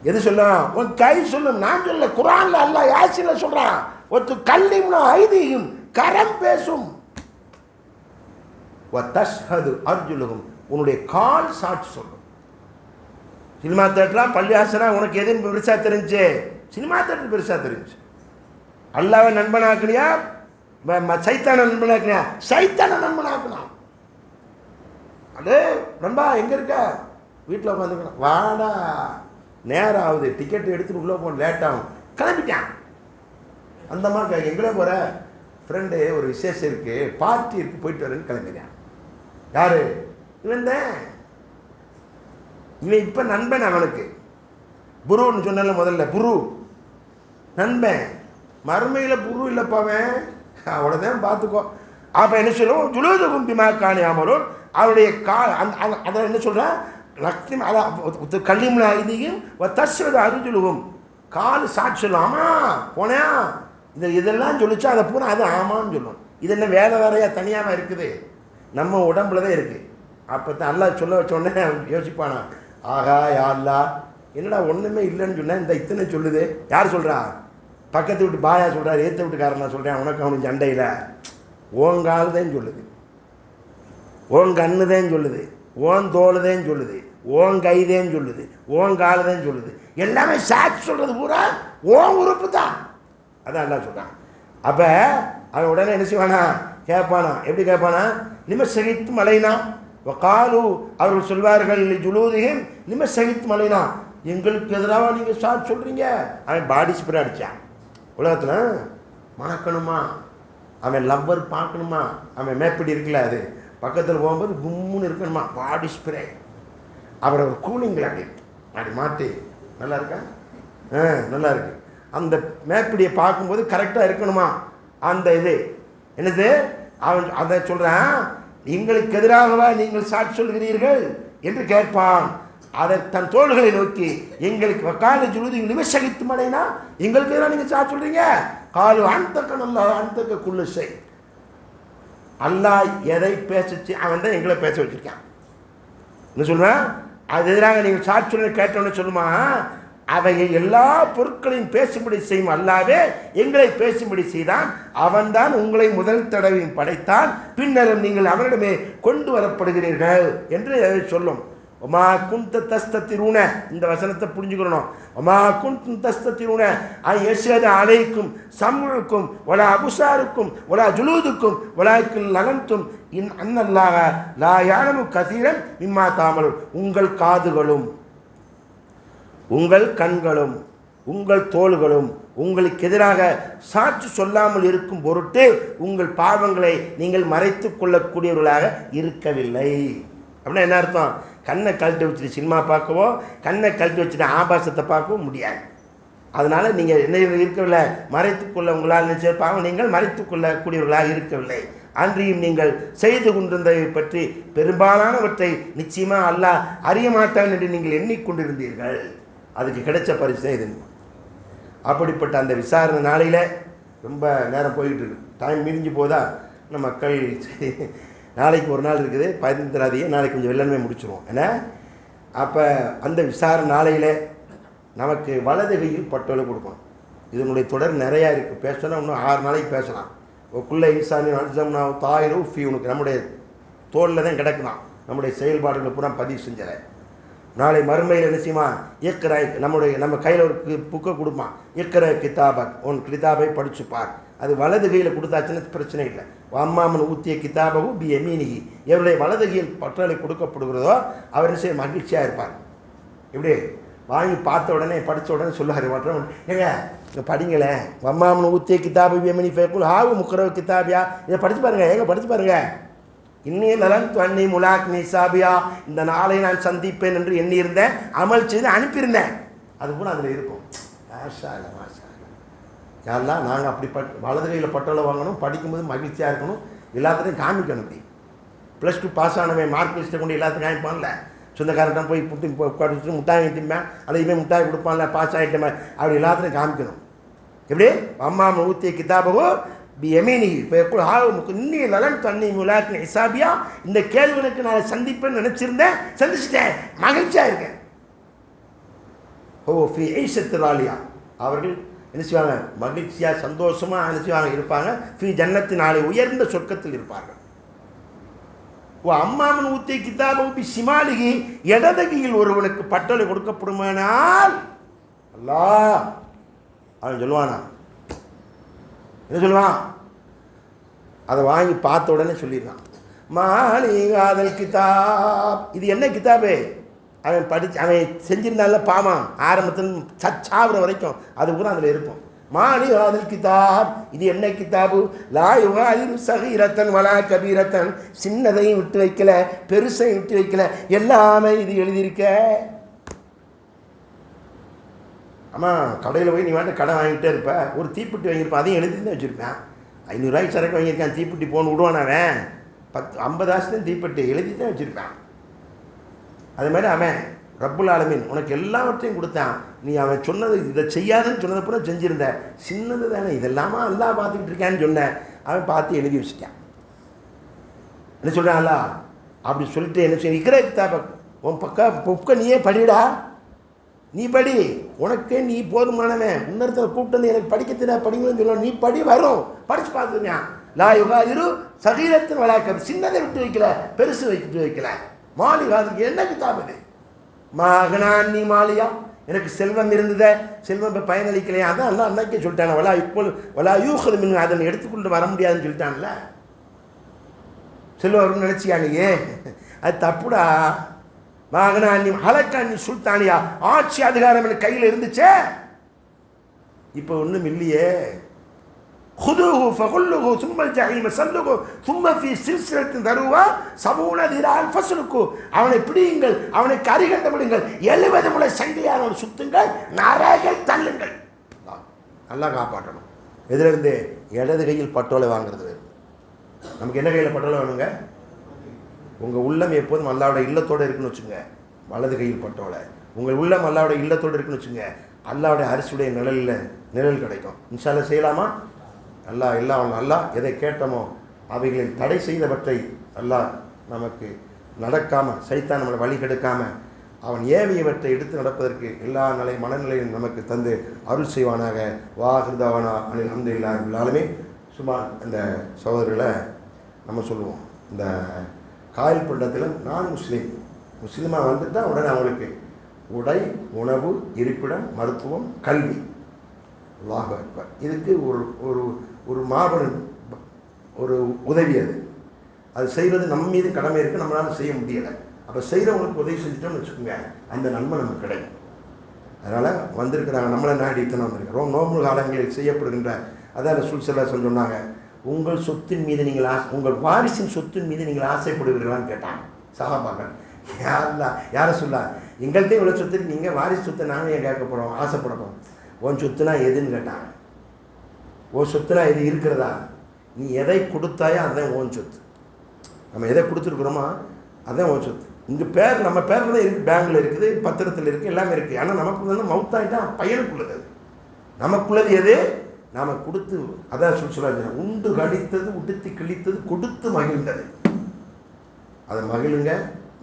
எது சொல்லும்? உன் கை சொல்லும். நான் சொல்ல, குரான்ல அல்லாஹ் யாசின்ல சொல்றான், ஒருத்தர் கல்லிம்னா ஐதீகம், கரம் பேசும். தஷ்ஹது அர்ஜுலுகும், உன்னுடைய கால் சாட்சி சொல்லும். சினிமா தேட்டரா பள்ளியாசனா உனக்கு எது பெருசா தெரிஞ்சு? சினிமா தேட்டர் பெருசா தெரிஞ்சு. அல்லாஹ்வை நண்பனாக்குனியா, சைத்தான நண்பனாக்குனியா? சைத்தான நண்பனாக்குனா. அது நண்பா எங்க இருக்க? வீட்டில் உட்காந்துக்கணும். வாடா, நேரம் ஆகுது, டிக்கெட் எடுத்துட்டு உள்ளே போன, லேட் ஆகும், கிளம்பிட்டான். அந்த மாதிரி எங்களே போகிற ஃப்ரெண்டு ஒரு விசேஷம் இருக்கு, பார்ட்டி இருக்கு, போயிட்டு வரேன்னு கிளம்பிட்டான். யாரு? இவன் தான். இவன் இப்போ நண்பன் அவனுக்கு. புருன்னு சொன்னால முதல்ல, புரு நண்பன். மறுமையில் புரு இல்லைப்பாவன், அவ்வளோதான் பார்த்துக்கோ. அப்போ என்ன சொல்லுவோம்? ஜுலூது கும்பிமா காணியாமலும், அவருடைய அதை என்ன சொல்கிறான்? லக்ஷ்மி அதான் கல்லிமுன ஐதீகம் தஸ்வது அருஜுலுகும், கால் சாட்சி சொல்லும். ஆமாம் போனேன், இதெல்லாம் சொல்லிச்சா அதை பூரா அது ஆமான்னு சொல்லும். இது என்ன வேலை வேறையா தனியாக இருக்குது? நம்ம உடம்புல தான் இருக்குது. அப்போ தான் அல்லாஹ் சொல்ல வச்ச உடனே யோசிப்பானா, ஆகா யா அல்லாஹ், என்னடா ஒன்றுமே இல்லைன்னு சொன்னேன், இந்த இத்தனை சொல்லுது. யார் சொல்கிறா? பக்கத்து வீட்டு பாயா சொல்கிறார், ஏற்ற வீட்டுக்காரன் நான் சொல்கிறேன், உனக்கு அவனுக்கு சண்டையில் ஓங்கால் தான் சொல்லுது, ஓன் கண்ணு தான் சொல்லுது, ஓன் தோல் தான் சொல்லுது, ஓன் கை தான் சொல்லுது, ஓன் கால் தான் சொல்லுது. எல்லாமே சாட்சி சொல்கிறது பூரா ஓன் உறுப்பு தான். அதான் எல்லாம் சொல்கிறான். அப்போ அவன் உடனே என்ன செய்வானா? கேட்பானா. எப்படி கேட்பானா? நிம சகித்து மலைனா, வகாலு அவர்கள் சொல்வார்கள் ஜுலூதிஹிம் லிம ஷஹித் மலைனா, எங்களுக்கு எதிராக நீங்கள் சாட்சி சொல்கிறீங்க. அவன் பாடி ஸ்ப்ரே அடித்தான். உலகத்தில் மணக்கணுமா, அவன் லவ்வர் பார்க்கணுமா, அவன் மேப்படி இருக்குல்ல, அது பக்கத்தில் போகும்போது கும்முன்னு இருக்கணுமா, பாடி ஸ்ப்ரே. அவரை ஒரு கூலிங்கில் அப்படி மாற்றி நல்லா இருக்கா, நல்லா இருக்கு. அந்த மேப்பிடியை பார்க்கும்போது கரெக்டாக இருக்கணுமா அந்த இது என்னது, அவன் அதை சொல்கிறான், எங்களுக்கு எதிராகவா நீங்கள் சாட்சி சொல்கிறீர்கள் என்று கேட்பான். அதை தன் தோள்களை நோக்கி எங்களுக்கு வக்கால ஜுலூதி நிமிஷகித்து மடைனா, எங்களுக்கு எதிராக நீங்கள் சாட்சி சொல்கிறீங்க. காலு அன்தக்க நல்லா அன்தக்க குல்லுசை, அல்லாஹ் எதை பேசிச்சு அவன் தான் எங்களை பேச வச்சிருக்கான். என்ன சொல்லுவேன், அது எதிராக நீங்கள் சாட்சி சொல்ல கேட்டோன்னு சொல்லுமா, அவையை எல்லா பொருட்களையும் பேசும்படி செய்யும் அல்லாவே எங்களை பேசும்படி செய்தான். அவன்தான் உங்களை முதல் தடவையும் படைத்தான், பின்னரும் நீங்கள் அவனிடமே கொண்டு வரப்படுகிறீர்கள் என்று சொல்லும். ஒமா குந்த தஸ்தத்திரூன, இந்த வசனத்தை புரிஞ்சுக்கணும். ஒமா குந்த தஸ்தத்திரூன ஐயஷது அலைக்கும் சம்முழுக்கும் ஒலா அபுசாருக்கும் ஒலா ஜுலூதுக்கும் ஒலாய்க்கும் லகந்தும் இன் அன்னல்லாக லா யானமு கசீரன் மிம்மா தாமலும், உங்கள் காதுகளும் உங்கள் கண்களும் உங்கள் தோள்களும் உங்களுக்கு எதிராக சாட்சி சொல்லாமல் இருக்கும் பொருட்டு உங்கள் பாவங்களை நீங்கள் மறைத்து கொள்ளக்கூடியவர்களாக இருக்கவில்லை. அப்படின்னா என்ன அர்த்தம், கண்ணை கழட்டி வச்சுட்டு சினிமா பார்க்கவோ, கண்ணை கழட்டி வச்சுட்டு ஆபாசத்தை பார்க்கவும் முடியாது. அதனால் நீங்கள் என்ன இருக்கவில்லை, மறைத்து கொள்ள உங்களால் நினைச்சிருப்பாங்க, நீங்கள் மறைத்து கொள்ளக்கூடியவர்களாக இருக்கவில்லை. அன்றியும் நீங்கள் செய்து கொண்டிருந்ததை பற்றி பெரும்பாலானவற்றை நிச்சயமாக அல்லாஹ் அறிய மாட்டான் என்று நீங்கள் எண்ணிக்கொண்டிருந்தீர்கள். அதுக்கு கிடைச்ச பரிசு இது. அப்படிப்பட்ட அந்த விசாரணை நாளையில் ரொம்ப நேரம் போய்கிட்டு இருக்கு, டைம் மிரிஞ்சு போதா. நம்ம மக்கள் நாளைக்கு ஒரு நாள் இருக்குது, 15 நாளைக்கு கொஞ்சம் வெள்ளமே முடிச்சிருவோம். ஏன்னா அப்போ அந்த விசாரணை நாளையில் நமக்கு வலது கையில் பட்டோலை கொடுக்கணும். இதனுடைய தொடர் நிறையா இருக்குது, பேசணும் இன்னும் 6 நாளைக்கு பேசலாம். குள்ள இன்சானின் அல்சம்னா தாயிரு ஃபி, உனக்கு நம்முடைய தோளில் தான் கிடக்கலாம் நம்முடைய செயல்பாடுகளை பூரா பதிவு செஞ்சலை. நாளை மறுமையில் என்ன செய்யுமா, இயக்கிற நம்ம கையில் ஒரு புக்கை கொடுப்பான், இயக்கிற கிதாபக், உன் கிதாபை படிச்சுப்பார். அது வலது கையில் கொடுத்தாச்சுன்னு பிரச்சனை இல்லை. அம்மாமன் ஊத்திய கிதாபகும் பி எமீனிகி, எவருடைய வலது கையில் பற்றலை கொடுக்கப்படுகிறதோ அவர் என்ன செய்ய மகிழ்ச்சியாக இருப்பார். இப்படி வாங்கி பார்த்த உடனே படித்த உடனே சொல்லாரு மற்றவன், ஏங்க இங்கே படிங்களேன், அம்மாமன் ஊத்திய கிதாபு பி எமீனி ஃபேக்குல் ஹாவு முக்கரவு கிதாபியா, இதை படித்து பாருங்கள், ஏங்க படித்து பாருங்கள். இன்னும் நலன் துவன்னி முலாக் நிசாபியா, இந்த நாளை நான் சந்திப்பேன் என்று எண்ணியிருந்தேன், அமல் செய்து அனுப்பியிருந்தேன். அது கூட அதில் இருக்கும். மாஷா இல்லை மாஷா இல்லை, யாரெல்லாம் நாங்கள் அப்படி வலது கையில் பட்டோலை வாங்கணும், படிக்கும்போது மகிழ்ச்சியாக இருக்கணும், எல்லாத்துலையும் காமிக்கணும். அப்படி +2 பாஸ் ஆனவன் மார்க் லிஸ்ட்டை கொண்டு எல்லாத்துக்கும் காமிப்பான்ல, சொந்தக்காரன் போய் புட்டு முட்டாய் திம்பேன், அதையுமே முட்டாய் கொடுப்பான்ல, பாஸ் ஆகிட்டமே, அப்படி எல்லாத்துலையும் காமிக்கணும். எப்படி அம்மா ஊத்திய கிதாபகோ பியமீனி இன்னி நலன் தண்ணி முலாக்கு இசாபியா, இந்த கேள்விகளுக்கு நான் சந்திப்பேன்னு நினச்சிருந்தேன், சந்திச்சிட்டேன், மகிழ்ச்சியாக இருக்கேன். ஓ ஃபி ஐஷத்தில் ஆலியா, அவர்கள் என்ன செய்வாங்க, மகிழ்ச்சியாக சந்தோஷமாக என்ன செய்வாங்க இருப்பாங்க. ஃபி ஜன்னத்து, நாளை உயர்ந்த சொர்க்கத்தில் இருப்பார்கள். ஓ அம்மாமன் ஊத்திய கிதாபி சிமாலிகி, இடதகையில் ஒருவனுக்கு பட்டோலை கொடுக்கப்படுமானால் அல்லாஹ் அவன் சொல்லுவானா, என்ன சொல்லுவான், அதை வாங்கி பார்த்த உடனே சொல்லிடுறான், மாலிகாதல் கிதாப், இது என்ன கிதாபு, அவன் அவன் செஞ்சிருந்தால பாவம் ஆரம்பத்தில் சாவுற வரைக்கும் அது கூட அதில் இருக்கும். மாலிகாதல் கிதாப், இது என்ன கிதாபு, லா யுகாதிரு சகீரத்தன் வலா கபீரத்தன், சின்னதையும் விட்டு வைக்கல பெருசையும் விட்டு வைக்கல, எல்லாமே இது எழுதியிருக்க. ஆமாம், கடையில் போய் நீ வாட்ட கடை வாங்கிட்டே இருப்ப, ஒரு தீப்பெட்டி வாங்கியிருப்பான், அதையும் எழுதி தான் வச்சுருப்பேன். 500 ரூபாய்க்கு சரக்கு வாங்கியிருக்கான், தீப்பெட்டி போன்னு விடுவானவன், 50 ஆசையும் தீப்பெட்டி எழுதி தான் வச்சுருப்பேன். அது மாதிரி அவன் ரப்புல் ஆலமீன் உனக்கு எல்லாவற்றையும் கொடுத்தான், நீ அவன் சொன்னது இதை செய்யாதுன்னு சொன்னதை பூரா செஞ்சுருந்த, சின்னது தானே இதெல்லாமா எல்லாம் பார்த்துக்கிட்டு இருக்கான்னு சொன்னேன். அவன் பார்த்து எழுதி வச்சுட்டான். என்ன சொல்கிறான்ல, அப்படி சொல்லிட்டு என்ன செய்ய, இருக்கிற கிதாபக் உன் புக்கை நீயே படிடா, நீ படி, உனக்கே நீ போதுமானவன், இன்னொருத்தர் கூப்பிட்டு வந்து எனக்கு படிக்க தெரியா படிங்கன்னு சொல்லணும், நீ படி வரும், படித்து பார்த்துருங்க. லா யுகாதிரு சகீரத்தின் வளாக்கம், சின்னதை விட்டு வைக்கல பெருசு விட்டு வைக்கல. மாலிகாதுக்கு என்ன கிதாப் இது, மகனான் நீ மாலியா, எனக்கு செல்வம் இருந்தத, செல்வம் இப்போ பயனளிக்கலையா, அதான் எல்லாம் அன்னைக்கே சொல்லிட்டாங்க. வலா இப்போ வலா யூஹது மின், அதனை எடுத்துக்கொண்டு வர முடியாதுன்னு சொல்லிட்டான்ல. செல்வம் வரும்னு நினச்சியானியே, அது தப்புடா. வாகனா நீ ஹலக்கா நீ சுல்தானியா, ஆட்சி அதிகாரம் எனக்கு கையில் இருந்துச்சே, இப்போ ஒன்றும் இல்லையே. خذوه فغلوه ثم الجحيم صلوه ثم في سلسلة ذرعها 70 ذراعا فاسلكوه. அவனை பிடியுங்கள், அவனை கரிகண்ட விடுங்கள், 70 முளை சங்கிலியால் அவனை சுத்துங்கள், நரகில் தள்ளுங்கள். நல்லா காப்பாற்றணும். எதிலிருந்து? இடது கையில் பட்டோலை வாங்குறது. நமக்கு என்ன கையில் பட்டோலை வேணுங்க? உங்கள் உள்ளம் எப்போதும் அல்லாஹ்வுடைய இல்லத்தோடு இருக்குன்னு வச்சுங்க, வலது கையில் பட்டோலை. உங்கள் உள்ளம் அல்லாஹ்வுடைய இல்லத்தோடு இருக்குன்னு வச்சுங்க, அல்லாஹ்வுடைய அரிசியுடைய நிழல் கிடைக்கும். இன்ஷா அல்லாஹ் செய்யலாமா? அல்லாஹ் எல்லாம் அல்லாஹ் எதை கேட்டோமோ அவைகளில் தடை செய்தவற்றை அல்லாஹ் நமக்கு நடக்காமல், சைத்தான் நம்மளை வழி கெடுக்காமல், அவன் ஏவியவற்றை எடுத்து நடப்பதற்கு எல்லா மனநிலையும் நமக்கு தந்து அருள் செய்வானாக. வாஹிருதாவானா அனில் அல்ஹம்துலில்லாஹி ரப்பில் ஆலமீன். சும்மா இந்த சகோதரர்களை நம்ம சொல்லுவோம், இந்த காயல் பண்டத்தில் நான் முஸ்லீமாக வந்துட்டால் உடனே அவங்களுக்கு உடை, உணவு, இருப்பிடம், மருத்துவம், கல்வி. அல்லாஹ் அக்பர். இதுக்கு ஒரு ஒரு மாபெரும் ஒரு உதவி. அது செய்கிறது நம்ம மீது கடமை இருக்குது, நம்மளால் செய்ய முடியலை. அப்போ செய்கிறவங்களுக்கு உதவி செஞ்சுட்டோம்னு வச்சுக்கோங்க, அந்த நன்மை நமக்கு கிடைக்கும். அதனால் வந்திருக்கிறாங்க, நம்மளை நாடி இத்தனை வந்திருக்கிறோம். நோம்பு காலங்களில் செய்யப்படுகின்ற அதான் ரசூல் ஸல்லல்லாஹு அலைஹி வஸல்லம் சொன்னாங்க, உங்கள் சொத்தின் மீது நீங்கள் உங்கள் வாரிசின் சொத்தின் மீது நீங்கள் ஆசைப்படுவீர்களான்னு கேட்டாங்க சஹாபாக்கள். யாரை சொல்ல, எங்கள்கிட்ட இவ்வளோ சொத்து இருக்கு, நீங்கள் வாரிசு சொத்தை நாங்கள் ஏன் கேட்க போகிறோம், ஆசைப்பட போகிறோம். உன் சொத்துனா எதுன்னு கேட்டாங்க. உன் சொத்துனா எது இருக்கிறதா? நீ எதை கொடுத்தாயோ அதுதான் உன் சொத்து. நம்ம எதை கொடுத்துருக்குறோமோ அதுதான் உன் சொத்து. இங்கே பேர் நம்ம பேரில் தான் இருக்குது, பேங்கில் இருக்குது, பத்திரத்தில் இருக்குது, எல்லாமே இருக்குது. ஆனால் நமக்கு வந்து மவுத்தாயிட்டா பையனுக்குள்ளது. நமக்குள்ளது எது? நாம் கொடுத்து, அதான் சொல்ல உண்டு கழித்தது, உடுத்தி கிழித்தது, கொடுத்து மகிழ்ந்தது. அதை மகிழுங்க,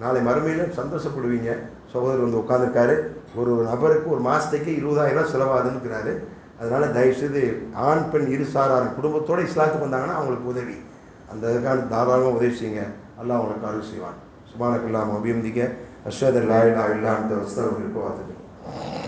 நாளை மறுமையிலும் சந்தோஷப்படுவீங்க. சகோதரர் வந்து உட்காந்துருக்காரு, ஒரு நபருக்கு ஒரு மாதத்துக்கு 20,000 செலவாகுதுன்னுக்கிறாரு. அதனால் தயவுசெய்து ஆண் பெண் இருசாரார் குடும்பத்தோடு இஸ்லாத்துக்கு வந்தாங்கன்னா அவங்களுக்கு உதவி, அந்த இதுக்கான தாராளமாக உதவி செய்யுங்க. அல்லாஹ் அவங்களுக்கு அருள் செய்வான். சுப்ஹானக்கல்லாஹு வபிஹம்திக அஷ்ஹது அல்லா இலாஹா இல்லா அன்த அஸ்தக்ஃபிருக்க வ அத்தூபு இலைக்.